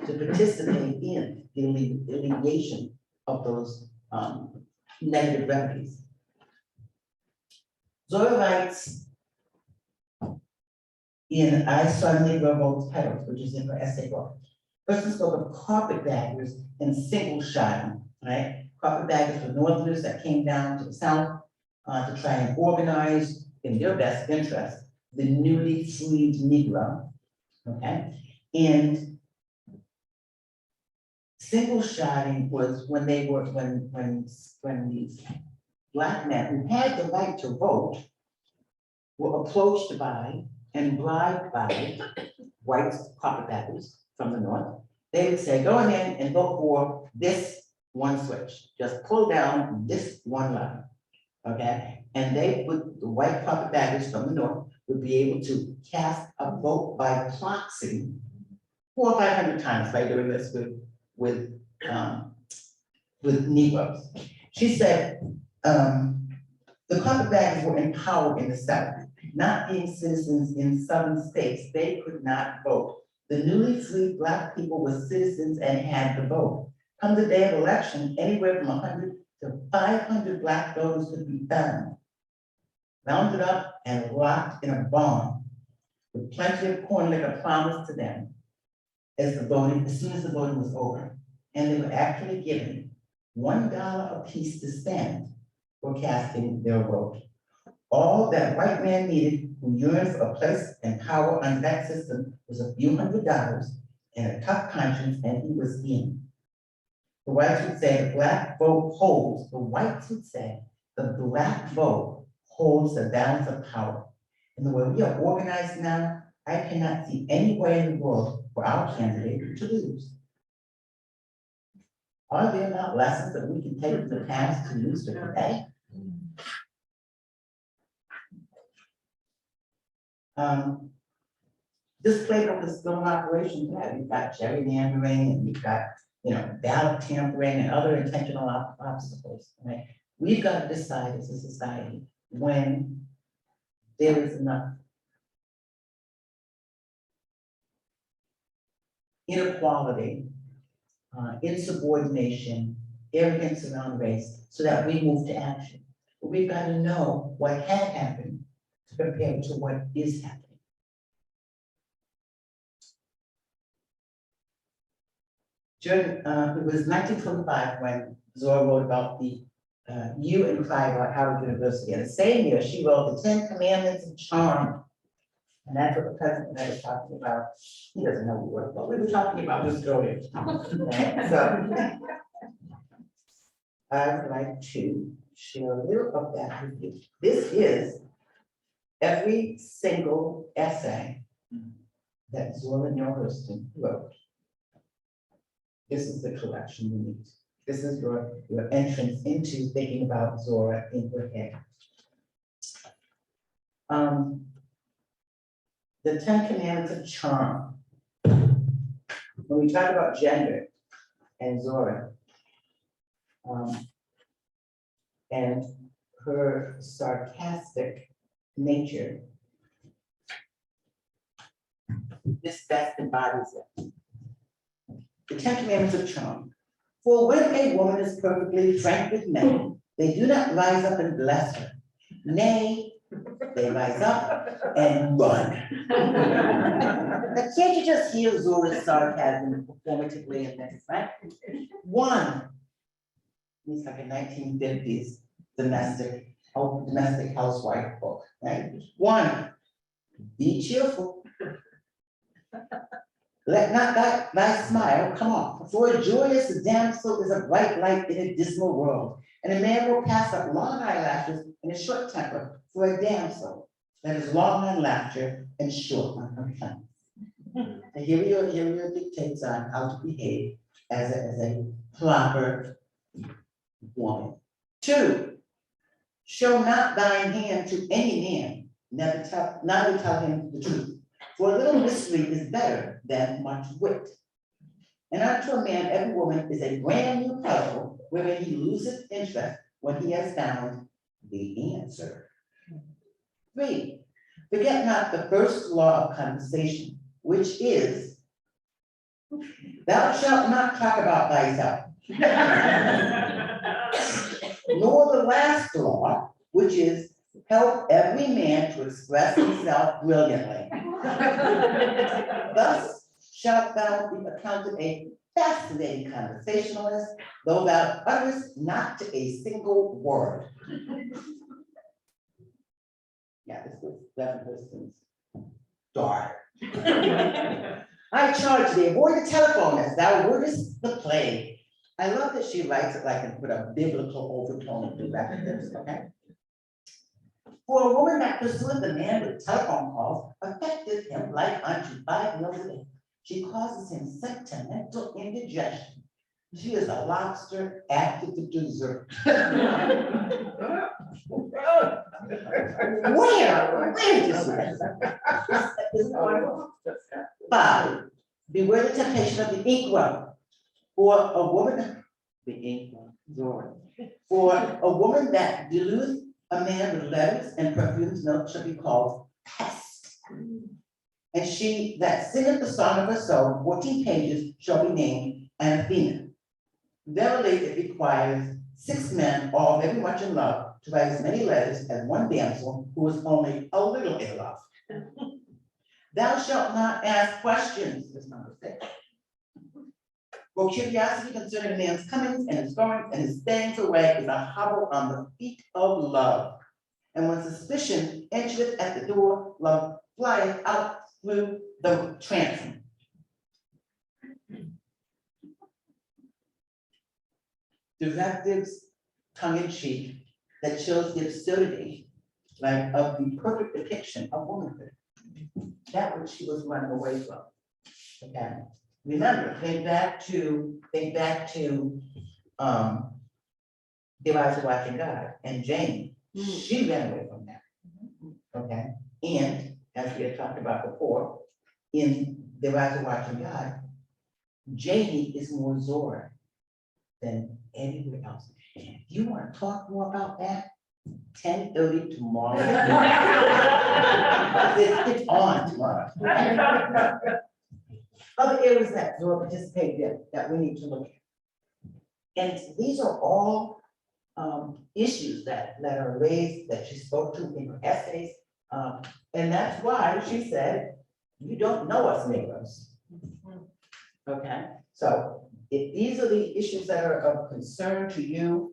to participate in the alleviation of those negative remedies. Zora writes in I Saw Negro Votes Petals, which is in her essay book. Hurston spoke of carpetbaggers and single shotting, right? Carpetbaggers were Northerners that came down to the South to try and organize in their best interest the newly freed Negro, okay? And single shotting was when they were, when these Black men who had the right to vote were approached by and bribed by white carpetbaggers from the North. They would say, go in and vote for this one switch, just pull down this one line, okay? And they would, the white carpetbaggers from the North would be able to cast a vote by proxy 400 or 500 times by doing this with Negroes. She said, the carpetbaggers were empowered in the South. Not being citizens in southern states, they could not vote. The newly freed Black people were citizens and had the vote. Come the day of election, anywhere from 100 to 500 Black voters could be found, rounded up and locked in a barn with plenty of corn liquor promised to them as soon as the voting was over. And they were actually given $1 a piece to spend for casting their vote. All that white man needed who yearned for a place and power under that system was a few $100 and a tough conscience, and he was in. The whites would say the Black vote holds, the whites would say the Black vote holds the balance of power. And the way we are organized now, I cannot see any way in the world for our candidate to lose. Are there not lessons that we can take from the past to use for today? This playbook is still in operation today. You've got gerrymandering and you've got, ballot tampering and other intentional obstacles, right? We've got to decide as a society when there is enough inequality, insubordination, arrogance around race, so that we move to action. But we've got to know what had happened to compare to what is happening. During, it was 1925 when Zora wrote about the You and Clive at Harvard University. And the same year, she wrote the 10 Commandments of Charm. And that's what the president and I was talking about. He doesn't know we were, but we were talking about this earlier. Okay, so I would like to share a little of that with you. This is every single essay that Zora Neale Hurston wrote. This is the collection you need. This is your entrance into thinking about Zora in her head. The 10 Commandments of Charm. When we talk about gender and Zora, and her sarcastic nature, this best embodies it. The 10 Commandments of Charm. For when a woman is perfectly frank with men, they do not rise up and bless her. Nay, they rise up and run. Now, can't you just hear Zora's sarcasm performatively in this, right? One, it's like a 1950s domestic housewife book, right? One, be cheerful. Let not thy smile come off. For a joyous damsel is a bright light in a dismal world. And a man will pass up long eyelashes and a short temper for a damsel that is long on laughter and short on her tongue. And here are your dictates on how to behave as a proper woman. 2, show not thine hand to any man, neither tell him the truth. For a little mystery is better than much wit. And unto a man, every woman is a brand new puzzle, wherein he loses interest when he has found the answer. 3, forget not the first law of conversation, which is, thou shalt not talk about thyself. Nor the last law, which is, help every man to express himself brilliantly. Thus shalt thou be accounted a fascinating conversationalist, though thou utterest not a single word. Yeah, this was Zora Hurston's daughter. I charge thee, avoid the telephone as thou avoidest the plague. I love that she writes it like and put a biblical overtone to that, okay? For a woman that pursueth the man with telephone calls affecteth him like unto 5 meals a day. She causes him sentimental indigestion. She is a lobster after the dessert. Where is this? 5, beware the temptation of the inkwell. For a woman, the inkwell, Zora. For a woman that deludeth a man with letters and perfumes notes shall be called pest. And she that singeth the song of her soul, 14 pages, shall be named Anathema. Verily it requires 6 men, all very much in love, to write as many letters as one damsel who is only a little in love. Thou shalt not ask questions, this number 6. For curiosity concerning a man's comings and his goings and his stayings away is a hobble on the feet of love. And when suspicion entereth at the door, love flieth out through the transom. Directives, tongue in cheek, that shows the absurdity, like of the perfect depiction of womanhood. That which she was running away from. Okay. Remember, think back to Their Eyes Are Watching God and Jane. She ran away from that. Okay. And as we had talked about before, in Their Eyes Are Watching God, Jamie is more Zora than anywhere else. You want to talk more about that? 10:30 tomorrow. It's on tomorrow. Other areas that Zora participated in that we need to look at. And these are all issues that are raised, that she spoke to in her essays. And that's why she said, you don't know us Negroes. Okay, so if these are the issues that are of concern to you,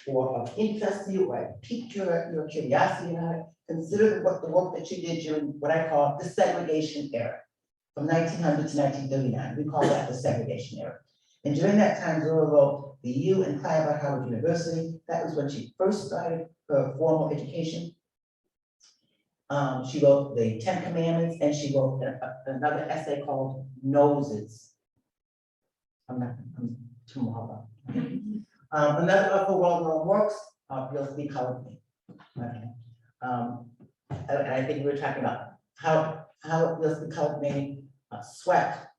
or of interest to you, or have piqued your curiosity about it, consider the work that you did during what I call the segregation era, from 1900 to 1939. We call that the segregation era. And during that time, Zora wrote The You and Cry About Howard University. That was when she first started her formal education. She wrote the 10 Commandments, and she wrote another essay called Noses. I'm tomorrow. Another of her well-known works, You'll Speak Colored Me. Okay. And I think we were talking about how You'll Speak Colored Me, Sweat,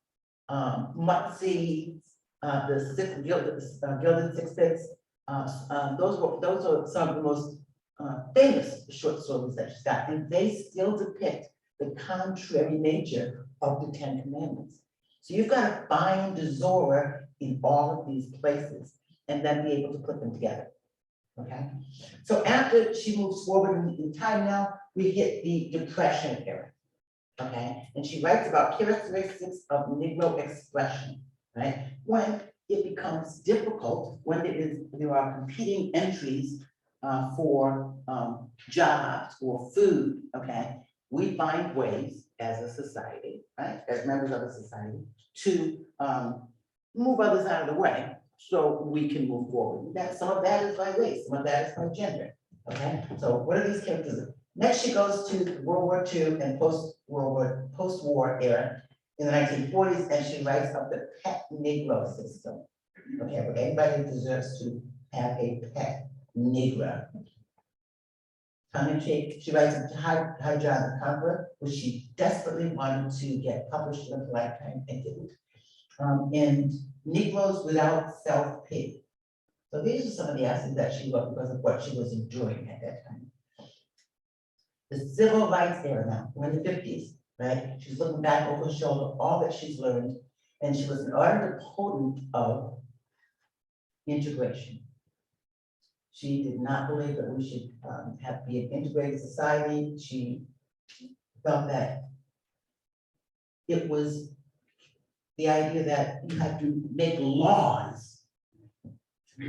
Mutsy, the Gilded Sixpence. Those are some of the most famous short stories that she's got, and they still depict the contrary nature of the 10 Commandments. So you've got to find the Zora in all of these places and then be able to put them together. Okay. So after she moves forward in time now, we hit the Depression era. Okay. And she writes about characteristics of Negro expression, right? When it becomes difficult, when there are competing entries for jobs or food, okay? We find ways as a society, right, as members of a society, to move others out of the way so we can move forward. That some of that is by race, some of that is by gender. Okay, so what are these characters? Next, she goes to World War II and post-war era in the 1940s, and she writes of the pet Negro system. Okay, but anybody who deserves to have a pet Negro. Tongue in cheek, she writes a high job the cover, which she desperately wanted to get published in a lifetime and didn't. And Negroes without self-pity. So these are some of the essays that she wrote because of what she was enduring at that time. The civil rights era now, we're in the 50s, right? She's looking back over her shoulder, all that she's learned, and she was an ardent opponent of integration. She did not believe that we should be an integrated society. She felt that it was the idea that you have to make laws to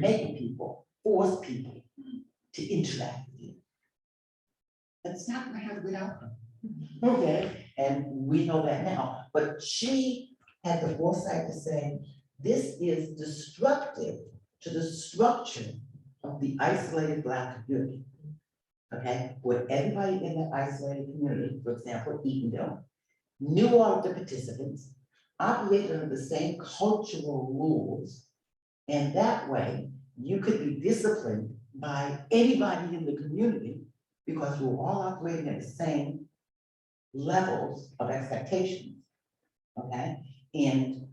make people, force people to interact with you. That's not gonna have a good outcome. Okay, and we know that now, but she had the foresight to say, this is destructive to the structure of the isolated Black community. Okay, where everybody in that isolated community, for example, Eatonville, knew all of the participants, operated under the same cultural rules, and that way you could be disciplined by anybody in the community because we're all operating at the same levels of expectations, okay? And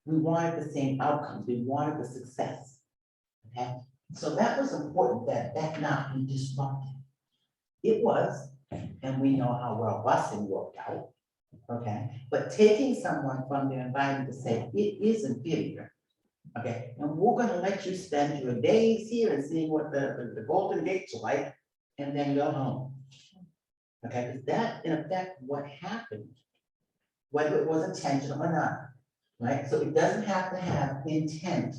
we wanted the same outcomes, we wanted the success, okay? So that was important that that not be disrupted. It was, and we know how well busing worked out, okay? But taking someone from their environment to say, it is inferior, okay? And we're gonna let you spend your days here and see what the Golden Gates are like, and then go home. Okay, is that in effect what happened, whether it was intentional or not, right? So it doesn't have to have intent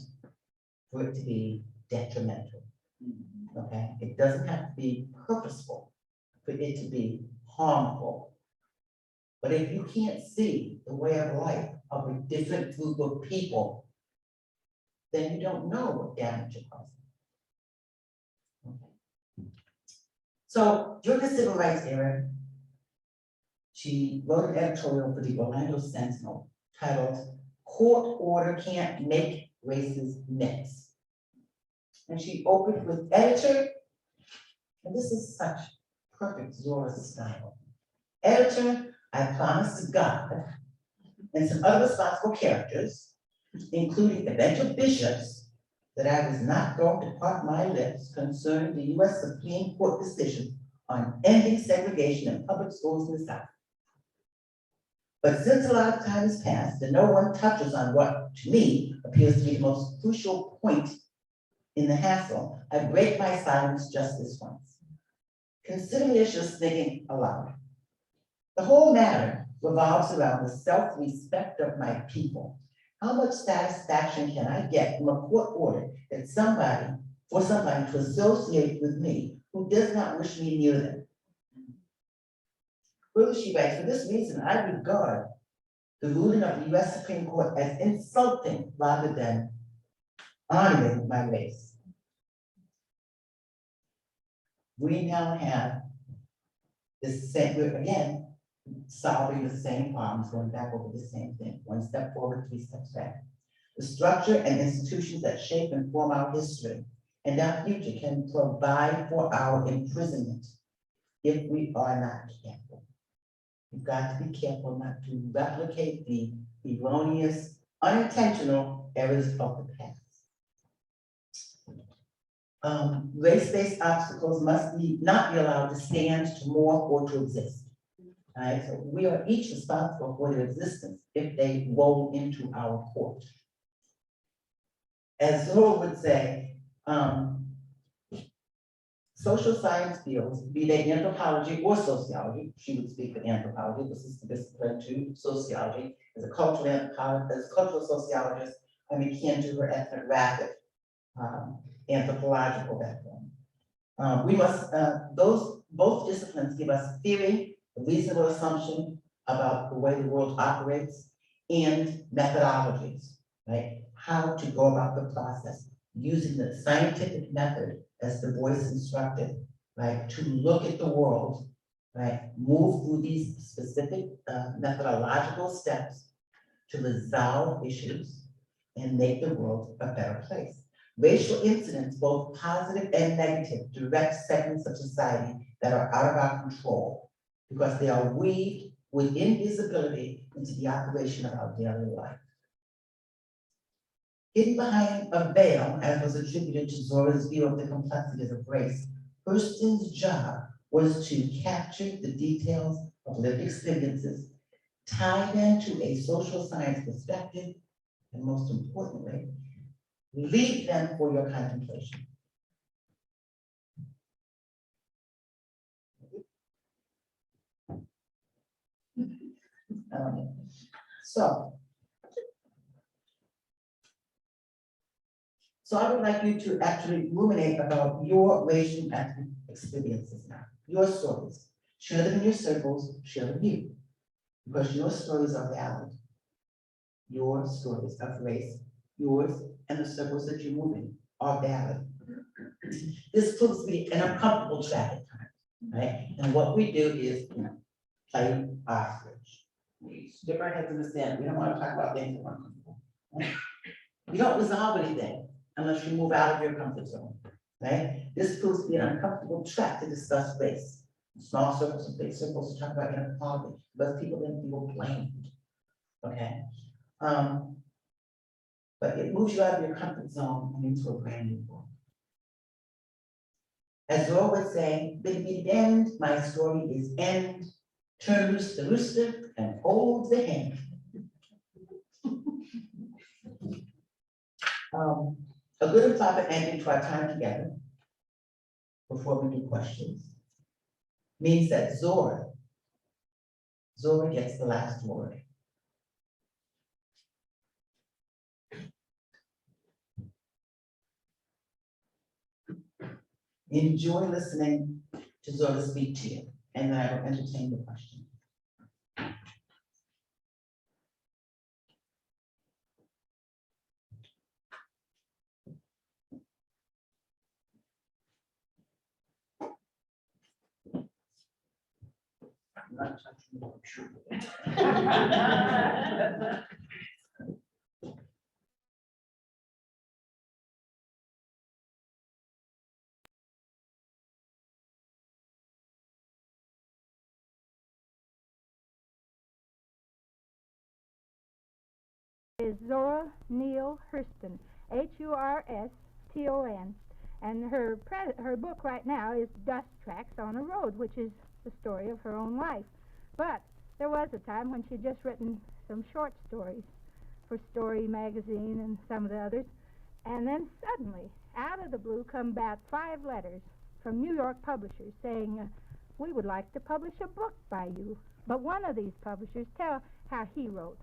for it to be detrimental, okay? It doesn't have to be purposeful for it to be harmful. But if you can't see the way of life of a different group of people, then you don't know what damage you're causing. So during the civil rights era, she wrote an editorial for the Orlando Sentinel titled, "Court Order Can't Make Races Mix." And she opened with editor, and this is such perfect Zora style. Editor, I promise to God and some other responsible characters, including eventual bishops, that I was not going to part my lips concerning the US Supreme Court decision on ending segregation in public schools in the South. But since a lot of time has passed and no one touches on what, to me, appears to be the most crucial point in the hassle, I break my silence just this once. Consider me as just thinking aloud. The whole matter revolves around the self-respect of my people. How much satisfaction can I get from a court order that for somebody to associate with me who does not wish me near them? Further, she writes, for this reason, I regard the ruling of the US Supreme Court as insulting rather than honoring my race. We now have this same, we're again solving the same problems, going back over the same thing, one step forward, 3 steps back. The structure and institutions that shape and form our history and our future can provide for our imprisonment if we are not careful. We've got to be careful not to replicate the erroneous, unintentional errors of the past. Race-based obstacles must not be allowed to stand, to morph, or to exist. All right, so we are each responsible for their existence if they roll into our court. As Zora would say, social science fields, be they anthropology or sociology, she would speak for anthropology, this is the discipline to sociology, as a cultural anthropologist, as a cultural sociologist, I'm akin to her ethnographic anthropological background. We must, both disciplines give us theory, a reasonable assumption about the way the world operates, and methodologies, right? How to go about the process using the scientific method as Du Bois instructed, right? To look at the world, right? Move through these specific methodological steps to resolve issues and make the world a better place. Racial incidents, both positive and negative, direct segments of society that are out of our control because they are weaved with invisibility into the operation of our daily life. Hidden behind a veil, as was attributed to Zora's view of the complexities of race, Hurston's job was to capture the details of lived experiences, tie them to a social science perspective, and most importantly, leave them for your contemplation. So I would like you to actually ruminate about your racial ethnic experiences now, your stories. Share them in your circles, share them here, because your stories are valid. Your stories of race, yours and the circles that you move in are valid. This proves to be an uncomfortable track at times, right? And what we do is, play ostrich. We stick our heads in the sand. We don't want to talk about things that are uncomfortable. Right? You don't resolve anything unless you move out of your comfort zone, right? This proves to be an uncomfortable track to discuss race. Small circles and big circles to talk about inequality, because people then feel blamed, okay? But it moves you out of your comfort zone and into a brand new world. As Zora would say, big the end, my story is end. Turn loose the rooster and hold the hen. A good and proper ending to our time together, before we do questions, means that Zora gets the last word. Enjoy listening to Zora speak to you, and then I will entertain the question. I'm not touching the computer. Is Zora Neale Hurston, Hurston, and her book right now is Dust Tracks on a Road, which is the story of her own life. But there was a time when she'd just written some short stories for Story magazine and some of the others, and then suddenly, out of the blue, come back 5 letters from New York publishers saying, we would like to publish a book by you. But one of these publishers, tell how he wrote.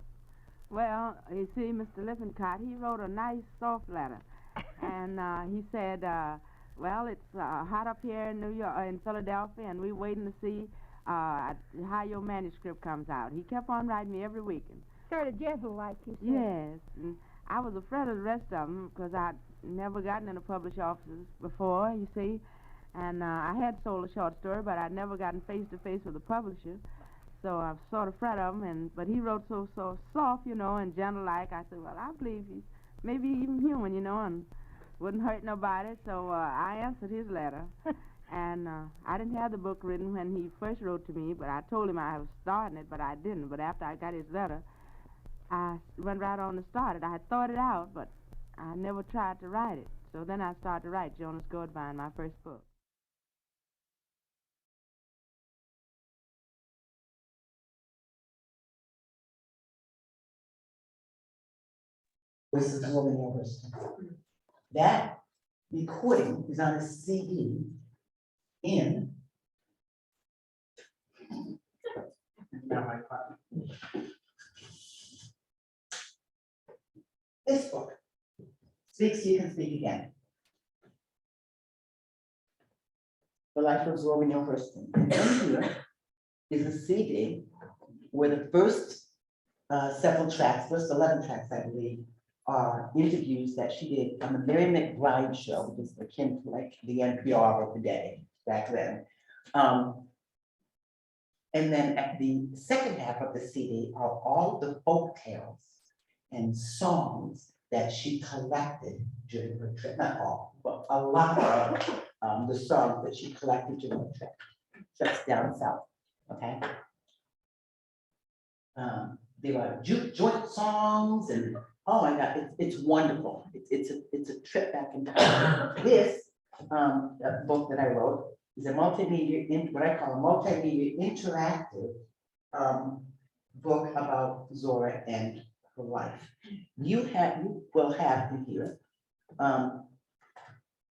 Well, you see, Mr. Lippincott, he wrote a nice, soft letter. And he said, well, it's hot up here in New York, in Philadelphia, and we're waiting to see how your manuscript comes out. He kept on writing me every week. Sort of gentle, like you said. Yes. And I was afraid of the rest of them because I'd never gotten into published offices before, you see. And I had sold a short story, but I'd never gotten face-to-face with a publisher. So I was sort of afraid of him, but he wrote so soft, and gentle-like. I said, well, I believe he's maybe even human, and wouldn't hurt nobody. So I answered his letter. And I didn't have the book written when he first wrote to me, but I told him I was starting it, but I didn't. But after I got his letter, I went right on to start it. I had thought it out, but I never tried to write it. So then I started to write Jonas Goldbein, my first book. This is Zora Neale Hurston. That recording is on a CD in this book. Speak so you can speak again. The Life of Zora Neale Hurston. And then here is a CD where the first several tracks, first 11 tracks, I believe, are interviews that she did on the Mary McBride show, which is akin to like the NPR of the day back then. And then at the second half of the CD are all the folk tales and songs that she collected during her trip, not all, but a lot of the songs that she collected during her trip, trips down south, okay? There are joint songs and, oh my God, it's wonderful. It's a trip back in time. This book that I wrote is a multimedia, what I call a multimedia interactive book about Zora and her life. You will have in here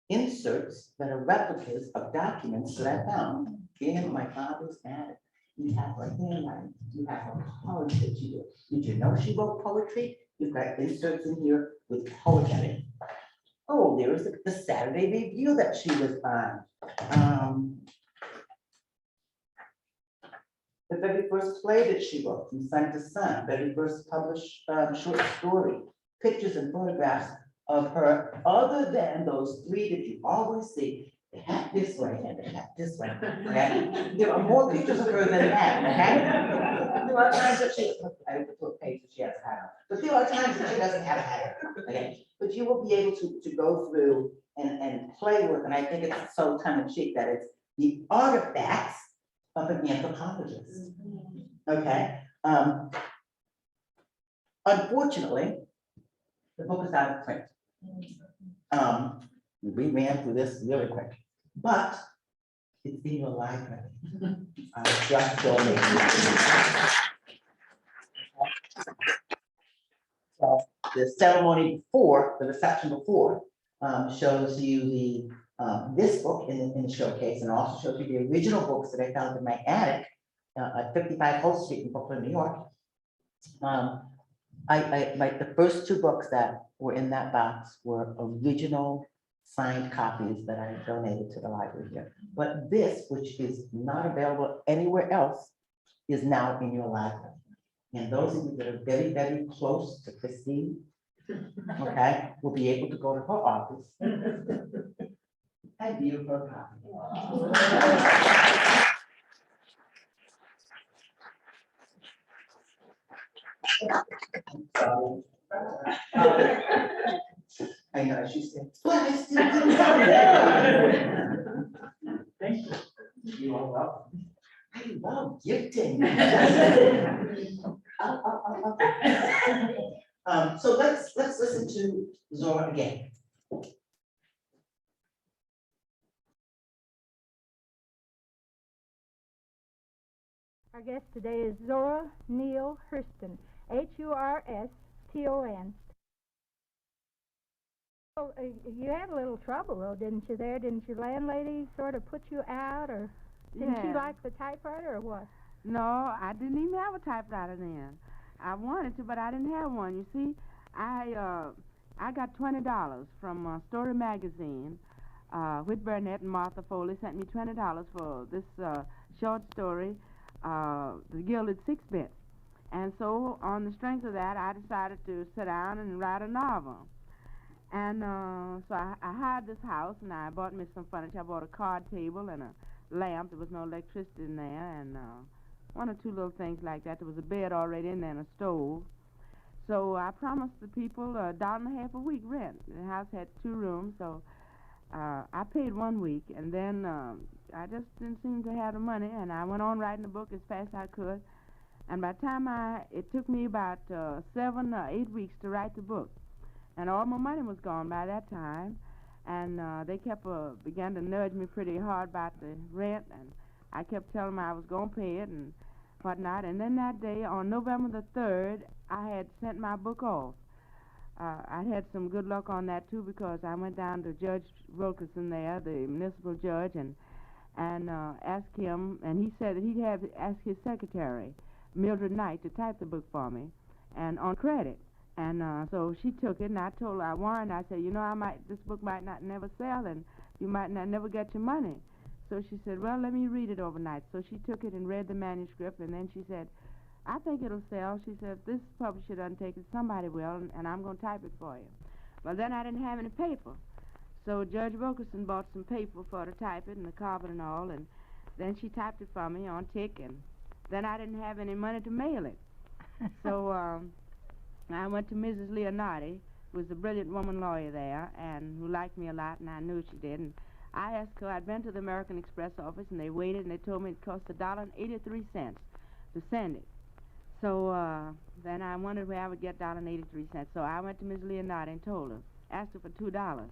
inserts that are replicas of documents that I found in my father's attic. You have her handwriting, you have her poetry that she did. Did you know she wrote poetry? You've got inserts in here with poetry. Oh, there is the Saturday Review that she was on. The very first play that she wrote, From Sun to Sun, very first published short story, pictures and photographs of her, other than those three that you always see, the hat this way and the hat this way, okay? There are more pictures of her than that, okay? There are times that I have to put pages she has a hat on, but there are times that she doesn't have a hat on, okay? But you will be able to go through and play with, and I think it's so tongue-in-cheek that it's the artifacts of an anthropologist, okay? Unfortunately, the book is out of print. We ran through this really quick, but it's in your library. I just donated. So the ceremony before, the reception before, shows you the this book in the showcase, and also shows you the original books that I found in my attic at 55 Holt Street in Brooklyn, New York. The first two books that were in that box were original signed copies that I donated to the library here. But this, which is not available anywhere else, is now in your library. And those of you that are very, very close to Christine, okay, will be able to go to her office and view her copy. So, I know, she said, but I still didn't have that. Thank you. You are welcome. I love gifting. So let's listen to Zora again. Our guest today is Zora Neale Hurston, Hurston. Oh, you had a little trouble though, didn't you there? Didn't your landlady sort of put you out, or didn't she like the typewriter, or what? No, I didn't even have a typewriter then. I wanted to, but I didn't have one. You see, I got $20 from Story Magazine. Whit Burnett and Martha Foley sent me $20 for this short story, The Gilded Sixpence. And so on the strength of that, I decided to sit down and write a novel. And so I hired this house, and I bought me some furniture. I bought a card table and a lamp. There was no electricity in there, and one or two little things like that. There was a bed already in there and a stove. So I promised the people $1.50 a week rent. The house had 2 rooms, so I paid 1 week, and then I just didn't seem to have the money, and I went on writing the book as fast as I could. And by the time it took me about 7 or 8 weeks to write the book. And all my money was gone by that time. And they began to nudge me pretty hard about the rent. And I kept telling them I was going to pay it and whatnot. And then that day, on November the 3rd, I had sent my book off. I had some good luck on that, too, because I went down to Judge Wilkerson there, the municipal judge, and asked him. And he said that he'd have to ask his secretary, Mildred Knight, to type the book for me and on credit. And so she took it, and I told her, I warned her, I said, you know, this book might not never sell, and you might not never get your money. So she said, well, let me read it overnight. So she took it and read the manuscript, and then she said, I think it'll sell. She said, if this publisher doesn't take it, somebody will, and I'm going to type it for you. Well, then I didn't have any paper. So Judge Wilkerson bought some paper for her to type it, and the carpet and all, and then she typed it for me on tick, and then I didn't have any money to mail it. So I went to Mrs. Leonardi, was a brilliant woman lawyer there, and who liked me a lot, and I knew she did. And I asked her, I'd been to the American Express office, and they waited, and they told me it cost $1.83 to send it. So then I wondered where I would get $1.83. So I went to Ms. Leonardi and told her, asked her for $2.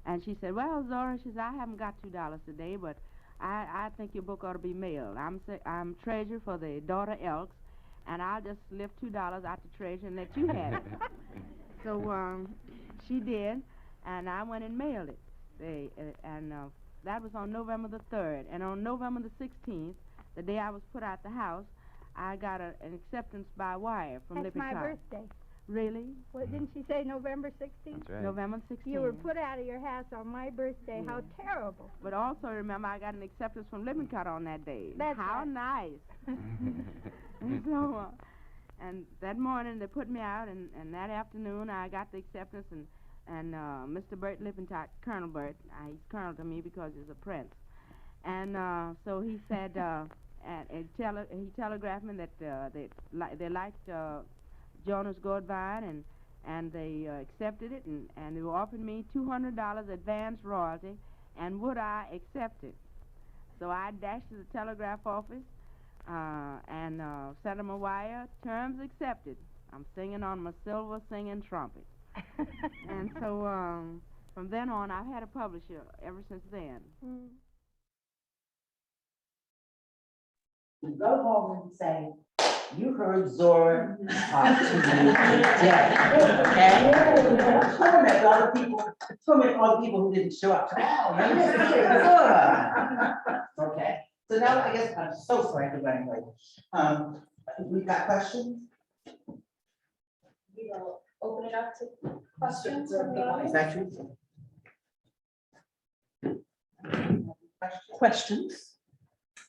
And she said, well, Zora, she said, I haven't got $2 today, but I think your book ought to be mailed. I'm treasurer for the Daughter Elks, and I'll just lift $2 out the treasure and let you have it. So she did, and I went and mailed it. That was on November the 3rd. And on November the 16th, the day I was put out the house, I got an acceptance by wire from That's Lippincott. my birthday. Really? Well, didn't she say November 16th? That's right. November 16th. You were put out of your house on my birthday. How terrible. But also remember, I got an acceptance from Lippincott on that day. That's How right. nice. And so, and that morning they put me out, and that afternoon I got the acceptance, and Mr. Bert Lippincott, Colonel Bert, he's colonel to me because he's a prince, and so he said, he telegraphed me that they liked Jonas Goldwein, and they accepted it, and they offered me $200 advance royalty, and would I accept it? So I dashed to the telegraph office and sent them a wire, terms accepted. I'm singing on my silver singing trumpet. And so from then on, I've had a publisher ever since then. Mm. You go home and say, you heard Zora talk to me today, okay? Torment all the people who didn't show up. Oh, you missed Zora. Okay, so now I guess I'm so sorry for running late. We've got questions? We will open it up to questions from the Is audience. that true? Questions? Questions?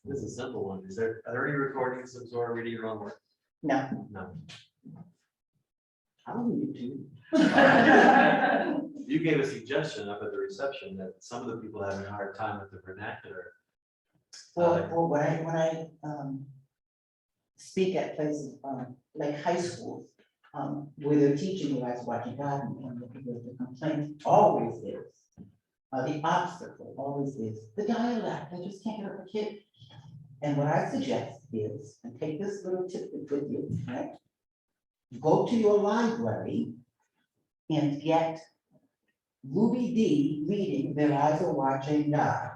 This is a simple one. Are there any recordings of Zora reading your own work? No, No. I'll read it to you. You gave a suggestion up at the reception that some of the people having a hard time with the vernacular. Well, when I speak at places, like high schools, where they're teaching you as what you got, and the complaint always is, the obstacle always is the dialect. I just can't get over a kid. And what I suggest is, and take this little tidbit with you, right? Go to your library and get Ruby D reading Their Eyes Are Watching God,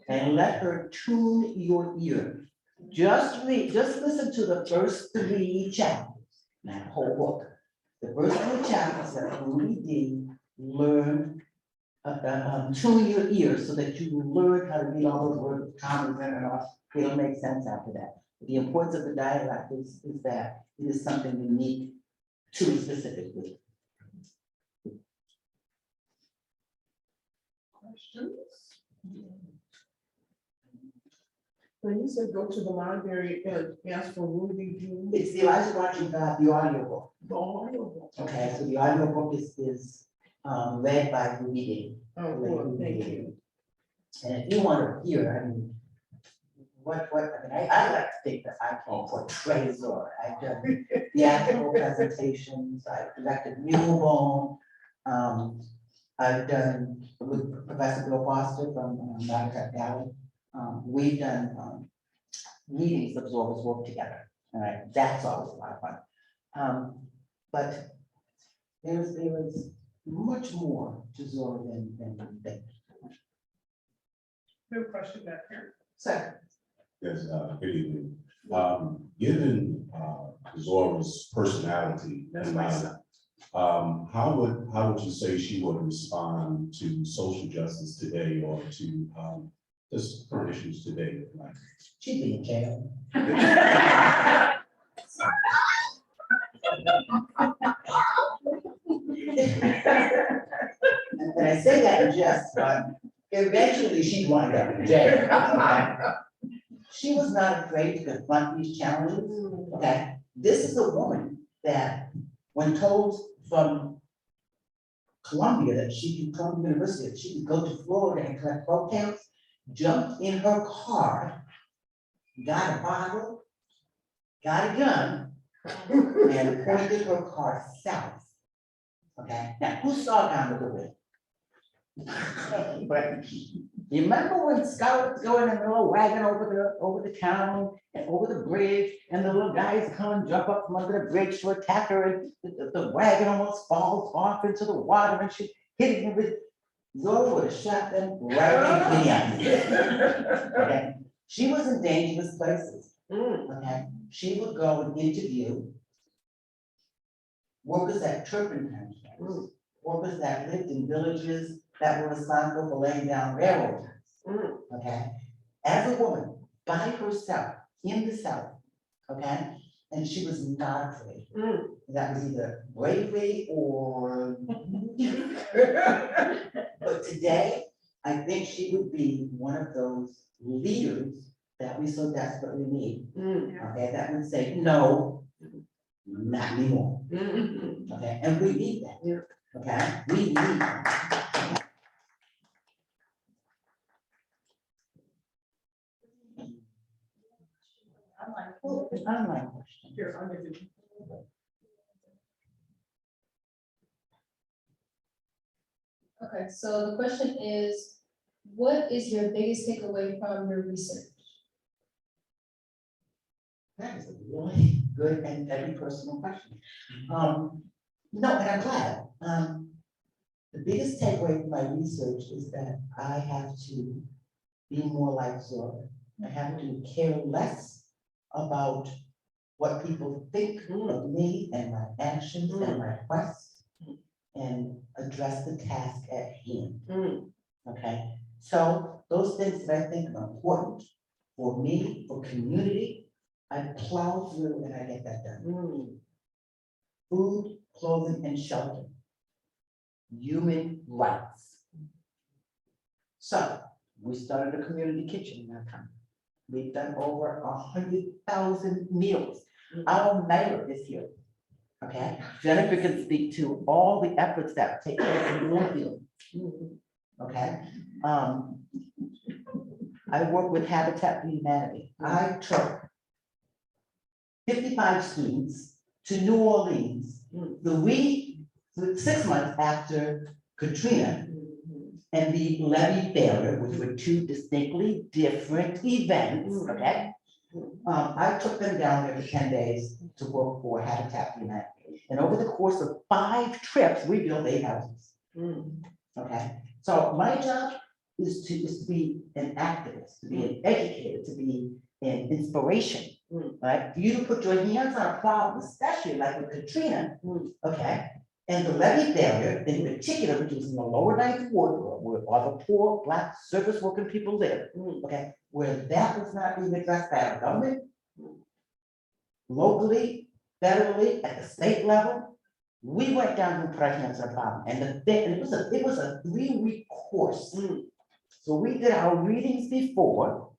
and let her tune your ear. Just listen to the first 3 chapters, that whole book. The first 3 chapters that Ruby D learned, tune your ear so that you learn how to read all those words, commas, and all. It'll make sense after that. The importance of the dialect is that it is something unique to a specific group. Questions? When you said go to the library and ask for Ruby June. It's the Eyes Are Watching God, the audiobook. Oh, Okay, so the audiobook is read by Ruby D. well, thank you. And if you want to hear, I mean, I like to think that I can portray Zora. I've done theatrical presentations, I've directed Mulebone. I've done with Professor Bill Foster from Margaret Valley. We've done meetings of Zora's work together. All right, that's always a lot of fun. But there is much more to Zora than you think. We have a question back here. So, Yes, good evening. Given Zora's personality, That's my son. how would you say she would respond to social justice today, or to just current issues today? Like, she'd be in jail. And I say that in jest, but eventually she'd wind up in jail. Okay? She was not afraid to confront these challenges. Okay, this is a woman that, when told from Columbia that she could come to University, that she could go to Florida and collect vote counts, jumped in her car, got a bottle, got a gun, and pointed her car south Okay, now who saw down the way? But you remember when scouts go in a little wagon over the town and over the bridge, and the little guys come and jump up from under the bridge to attack her, and the wagon almost falls off into the water, and she hit him with Zora would have shot them right in the eyes. Okay, she was in dangerous places. Okay, she would go and interview workers at turpentine plants, workers that lived in villages that were responsible for laying down railroad ties. Okay, as a woman, by herself, in the South, okay, and she was not afraid. That was either bravery or. But today, I think she would be one of those leaders that we so desperately need. Okay, that would say, no, not anymore. Okay, and we need that. Okay, we need that. Online question. Here, I'll give you. Okay, so the question is, what is your biggest takeaway from your research? That is a really good and very personal question. No, and I'm glad. The biggest takeaway from my research is that I have to be more like Zora. I have to care less about what people think of me and my actions and my quests, and address the task at hand. Okay, so those things that I think are important for me, for community, I plow through and I get that done. Food, clothing, and shelter. Human rights. So we started a community kitchen in our town. We've done over 100,000 meals. Our mayor is here. Okay, Jennifer can speak to all the efforts that take place in Bloomfield. Okay, I work with Habitat for Humanity. I took 55 students to New Orleans 6 months after Katrina and the levee failure, which were two distinctly different events. Okay, I took them down there for 10 days to work for Habitat for Humanity. And over the course of 5 trips, we built 8 houses. Okay, so my job is to be an activist, to be an educator, to be an inspiration, right? For you to put your hands on a problem, especially like with Katrina, okay? And the levee failure in particular, which was in the lower ninth ward, where all the poor Black service working people live, okay? Where that was not being addressed by our government, locally, federally, at the state level, we went down and put our hands on the problem. And it was a 3-week course. So we did our readings before,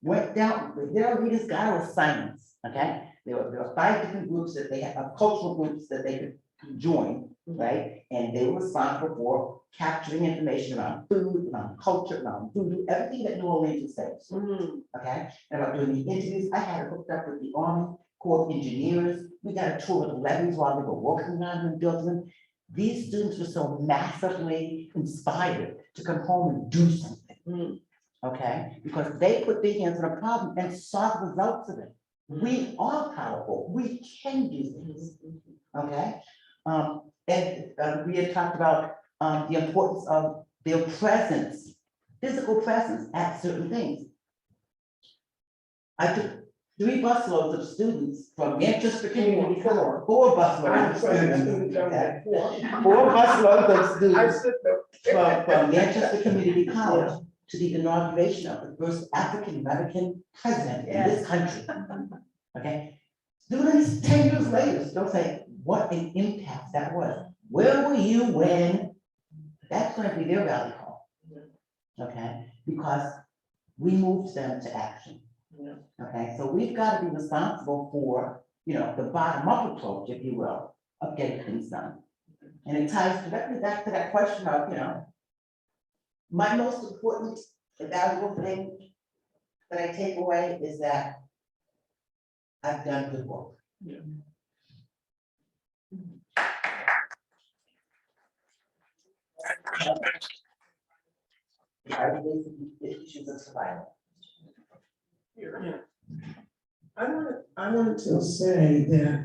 went down, we did our readings, got our assignments, okay? There were 5 different groups that they had, cultural groups that they could join, right? And they were responsible for capturing information around food, around culture, around voodoo, everything that New Orleans says. Okay, and about doing the interviews, I had it hooked up with the Army Corps of Engineers. We got a tour of the levees while they were working on them and building them. These students were so massively inspired to come home and do something. Okay, because they put their hands on a problem and saw the results of it. We are powerful. We can do things. Okay, and we had talked about the importance of their presence, physical presence at certain things. I took 3 busloads of students from Manchester Community College, 4 busloads of students, okay? 4 busloads of students from Manchester Community College to the inauguration of the first African American president in this country. Okay, students 10 years later still say, what an impact that was. Where were you when? That's going to be their rally call. Okay, because we moved them to action. Okay, so we've got to be responsible for, the bottom-up approach, if you will, of getting things done. And it ties directly back to that question of, my most important and valuable thing that I take away is that I've done good work. Are basically issues of survival. I wanted to say that,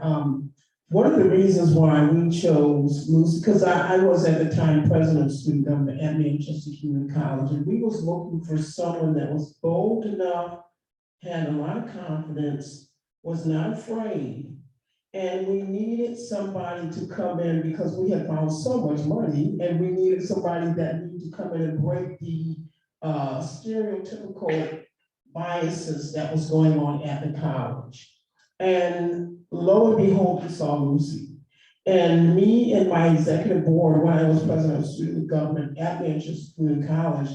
one of the reasons why we chose Lucy, because I was at the time president of student government at Manchester Community College, and we was looking for someone that was bold enough, had a lot of confidence, was not afraid. And we needed somebody to come in because we had found so much money, and we needed somebody that needed to come in and break the stereotypical biases that was going on at the college. And lo and behold, we saw Lucy. And me and my executive board, when I was president of student government at Manchester Community College,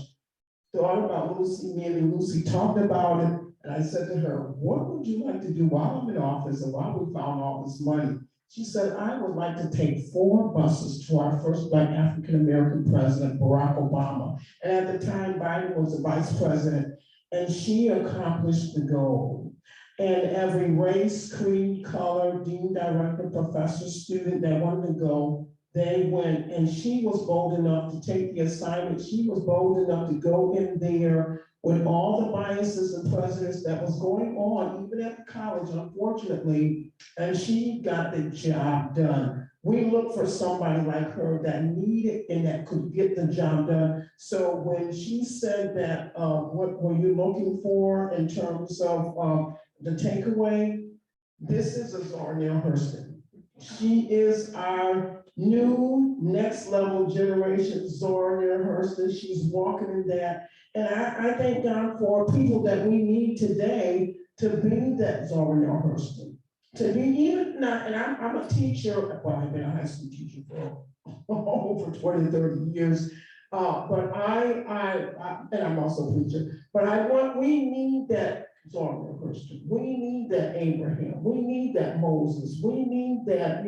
thought about Lucy, me and Lucy talked about it, and I said to her, what would you like to do while I'm in office and while we found all this money? She said, I would like to take 4 buses to our first Black African-American president, Barack Obama. And at the time, Biden was the vice president, and she accomplished the goal. And every race, creed, color, dean, director, professor, student that wanted to go, they went, and she was bold enough to take the assignment. She was bold enough to go in there with all the biases and prejudice that was going on, even at the college, unfortunately, and she got the job done. We looked for somebody like her that needed and that could get the job done. So when she said that, what were you looking for in terms of the takeaway? This is a Zora Neale Hurston. She is our new next level generation Zora Neale Hurston. She's walking in that. And I thank God for people that we need today to be that Zora Neale Hurston. To be even not, and I'm a teacher, well, I've been a high school teacher for over 20, 30 years. But and I'm also a preacher, but we need that Zora Neale Hurston. We need that Abraham. We need that Moses. We need that,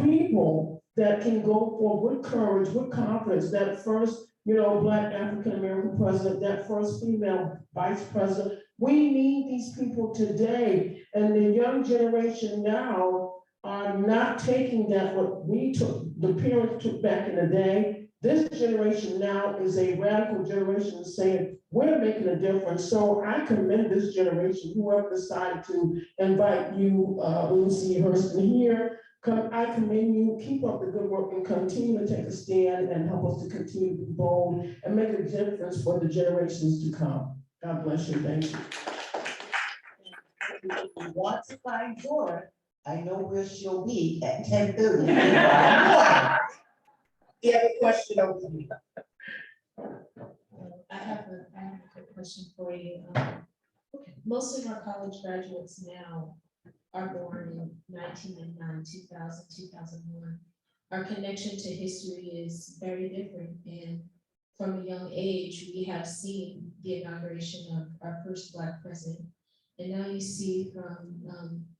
people that can go forward with courage, with confidence, that first, Black African-American president, that first female vice president. We need these people today, and the young generation now are not taking that, what we took, the parents took back in the day. This generation now is a radical generation saying, we're making a difference. So I commend this generation, whoever decided to invite you, Lucy Hurston here. I commend you, keep up the good work and continue to take a stand and help us to continue to be bold and make a difference for the generations to come. God bless you, thank you. If you want to find Zora, I know where she'll be at 10:30. You have a question over here. I have a quick question for you. Most of our college graduates now are born in 1999, 2000, 2001. Our connection to history is very different, and from a young age, we have seen the inauguration of our first Black president. And now you see from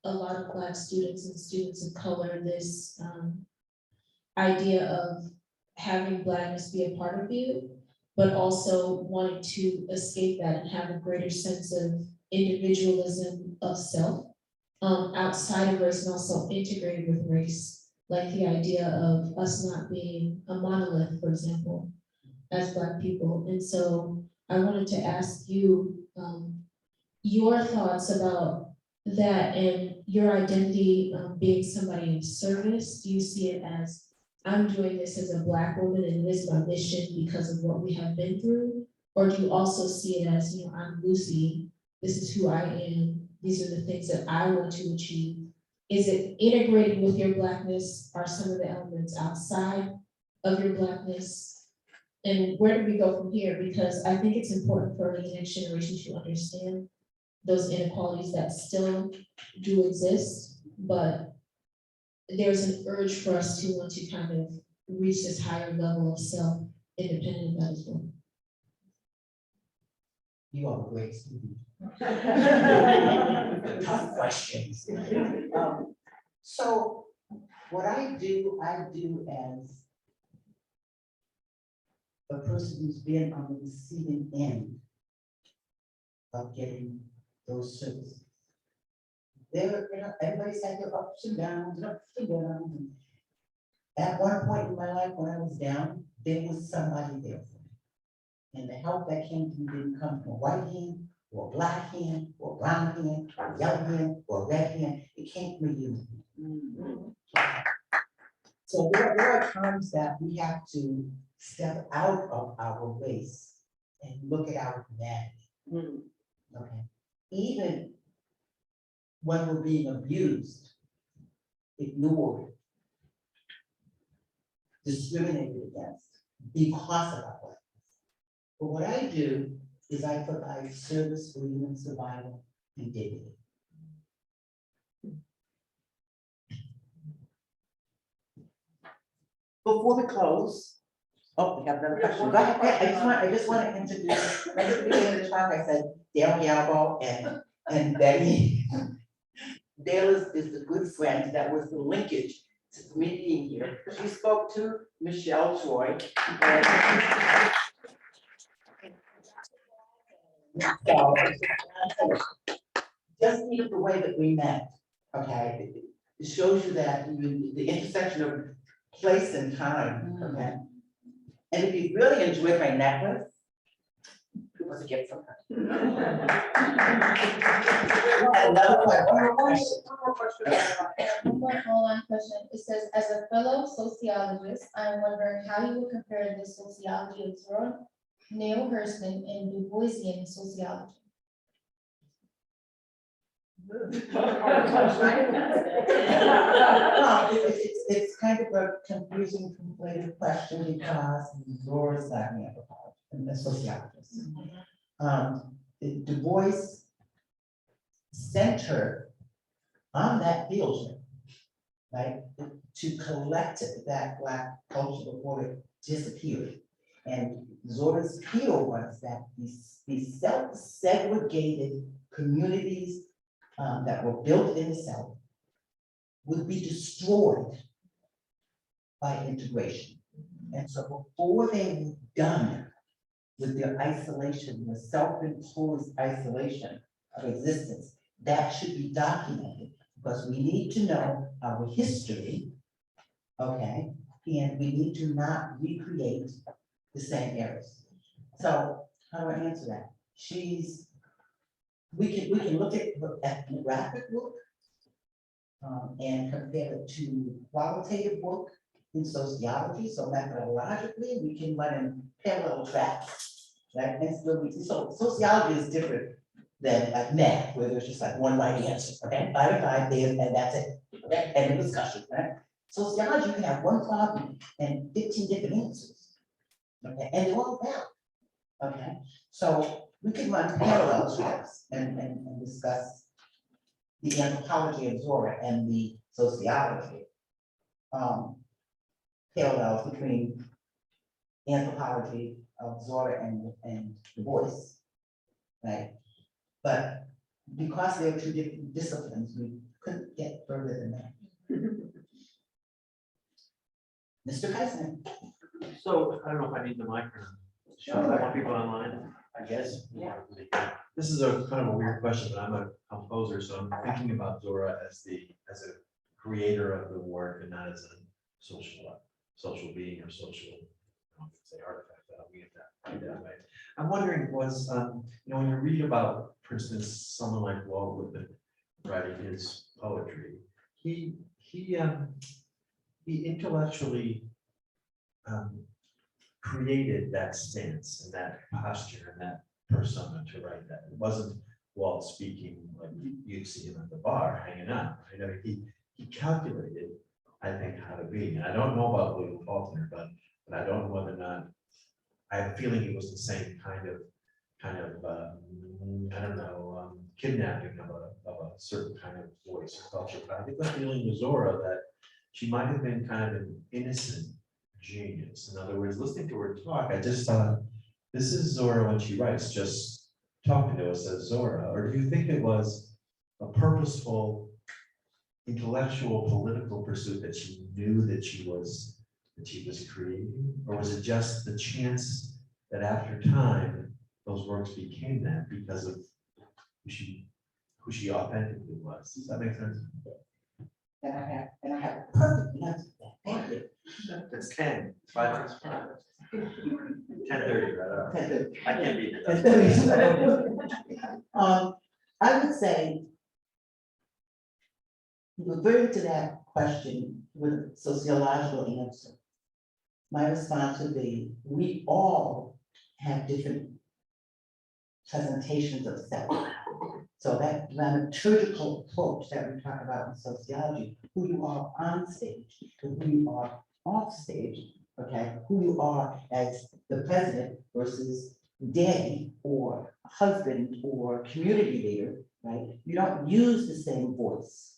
a lot of Black students and students of color, this idea of having Blackness be a part of you, but also wanting to escape that and have a greater sense of individualism of self outside of race and also integrated with race, like the idea of us not being a monolith, for example, as Black people. And so I wanted to ask you your thoughts about that and your identity being somebody in service. Do you see it as, I'm doing this as a Black woman and it is my mission because of what we have been through? Or do you also see it as, I'm Lucy, this is who I am, these are the things that I want to achieve? Is it integrated with your Blackness? Are some of the elements outside of your Blackness? And where do we go from here? Because I think it's important for the next generation to understand those inequalities that still do exist, but there's an urge for us to want to kind of reach this higher level of self independent of that as well. You are a great student. Tough questions. So what I do as a person who's been on the receiving end of getting those services. Everybody's had their ups and downs and ups and downs. And at one point in my life when I was down, there was somebody there for me. And the help that came to me didn't come from a white hand, or a black hand, or a brown hand, or a yellow hand, or a red hand. It came from a human. So there are times that we have to step out of our race and look at our humanity. Okay, even when we're being abused, ignored, discriminated against because of our race. But what I do is I provide service for human survival and dignity. Before we close, oh, we have another question. Go ahead. I just want to introduce, at the beginning of the talk, I said Dale Galbo and Betty. Dale is the good friend that was the linkage to me being here. She spoke to Michelle Troy. So, just even the way that we met, okay, it shows you that the intersection of place and time, okay? And if you really enjoyed my necklace, it was a gift from her. Another question. One more follow-on question. It says, as a fellow sociologist, I'm wondering how you would compare the sociology of Zora Neale Hurston and Du Boisian sociology. It's kind of a confusing, conflated question because Zora's not an anthropologist and a sociologist. Du Bois centered on that field trip, right, to collect that Black culture before it disappeared. And Zora's appeal was that these self-segregated communities that were built in the South would be destroyed by integration. And so before they were done with their isolation, the self-imposed isolation of existence, that should be documented because we need to know our history, okay? And we need to not recreate the same errors. So how do I answer that? We can look at her ethnographic work and compare it to qualitative work in sociology. So methodologically, we can run in parallel tracks, right? And so sociology is different than like math, where there's just like one right answer, okay? 5 and 5 there, and that's it, okay? End of discussion, right? Sociology, you can have one problem and 15 different answers, okay? And they're all valid, okay? So we can run parallel tracks and discuss the anthropology of Zora and the sociology. Parallels between anthropology of Zora and Du Bois, right? But because they were two different disciplines, we couldn't get further than that. Mr. President. So I don't know if I need the microphone. I want people online, I guess. Yeah. This is a kind of a weird question, but I'm a composer, so I'm thinking about Zora as a creator of the work and not as a social being or social, I don't know if it's an artifact, but I'll get that way. I'm wondering when you read about, for instance, someone like Walt Whitman writing his poetry, he intellectually created that stance and that posture and that persona to write that. It wasn't Walt speaking like you'd see him at the bar hanging out. You know, he calculated, I think, how to be. And I don't know about William Faulkner, but I don't know whether or not, I have a feeling it was the same kind of I don't know, kidnapping of a certain kind of voice or culture. But I think the feeling with Zora that she might have been kind of an innocent genius. In other words, listening to her talk, I just thought, this is Zora when she writes, just talking to us as Zora. Or do you think it was a purposeful, intellectual, political pursuit that she knew that she was creating? Or was it just the chance that after time, those works became that because of who she authentically was? Does that make sense? And I have a perfect answer for that. Thank you. It's 10, 5 is 5. 10:30, right? I can't beat it. I would say, referring to that question with a sociological answer, my response would be, we all have different presentations of self. So that dramaturgical approach that we talk about in sociology, who you are on stage to who you are off stage, okay? Who you are as the president versus daddy or husband or community leader, right? You don't use the same voice.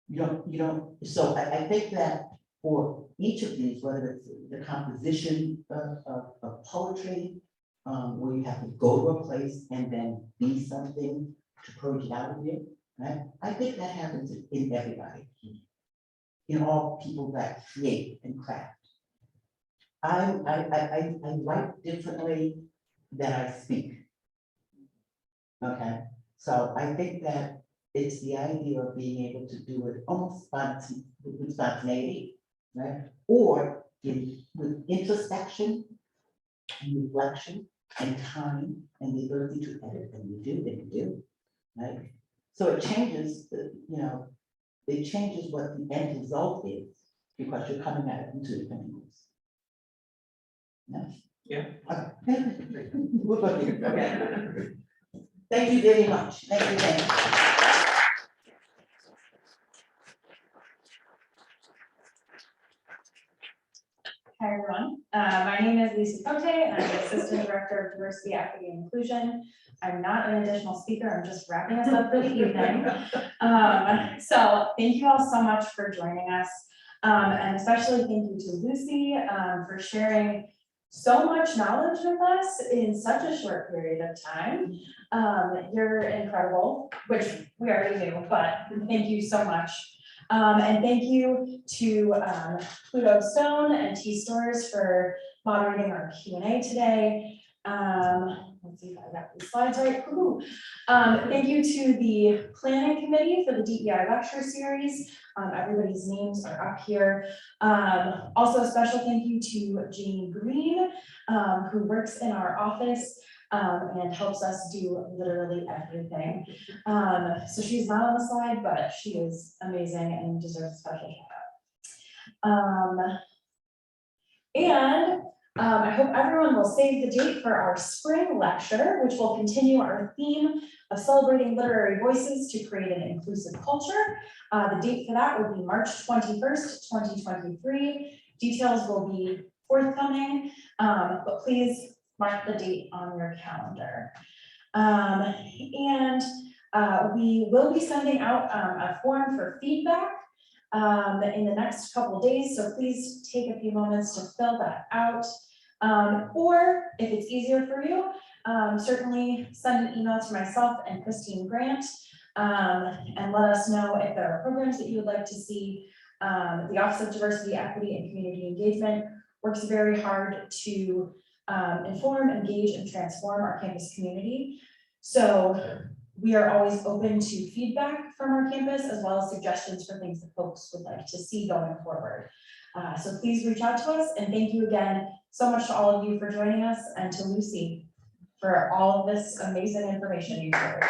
You don't, so I think that for each of these, whether it's the composition of poetry, where you have to go to a place and then be something to purge it out of you, right? I think that happens in everybody, in all people that create and craft. I write differently than I speak. Okay, so I think that it's the idea of being able to do it almost with spontaneity, right? Or with introspection and reflection and time and the ability to edit, and you do, right? So it changes it changes what the end result is because you're coming at it from two different angles. Yeah. Okay. We'll go here. Okay. Thank you very much. Thank you. Hi, everyone. My name is Lucy Cote, and I'm the Assistant Director of Diversity, Equity, and Inclusion. I'm not an additional speaker, I'm just wrapping us up for the evening. So thank you all so much for joining us. And especially thank you to Lucy for sharing so much knowledge with us in such a short period of time. You're incredible, which we already knew, but thank you so much. And thank you to Pluto Stone and T Stores for moderating our Q&A today. Let's see if I got these slides right. Thank you to the planning committee for the DEI lecture series. Everybody's names are up here. Also a special thank you to Jean Green, who works in our office and helps us do literally everything. So she's not on the slide, but she is amazing and deserves a special shout out. I hope everyone will save the date for our spring lecture, which will continue our theme of celebrating literary voices to create an inclusive culture. The date for that will be March 21st, 2023. Details will be forthcoming, but please mark the date on your calendar. We will be sending out a form for feedback in the next couple of days, so please take a few moments to fill that out. Or if it's easier for you, certainly send an email to myself and Christine Grant and let us know if there are programs that you would like to see. The Office of Diversity, Equity, and Community Engagement works very hard to inform, engage, and transform our campus community. So we are always open to feedback from our campus as well as suggestions for things that folks would like to see going forward. So please reach out to us, and thank you again so much to all of you for joining us, and to Lucy for all of this amazing information you shared.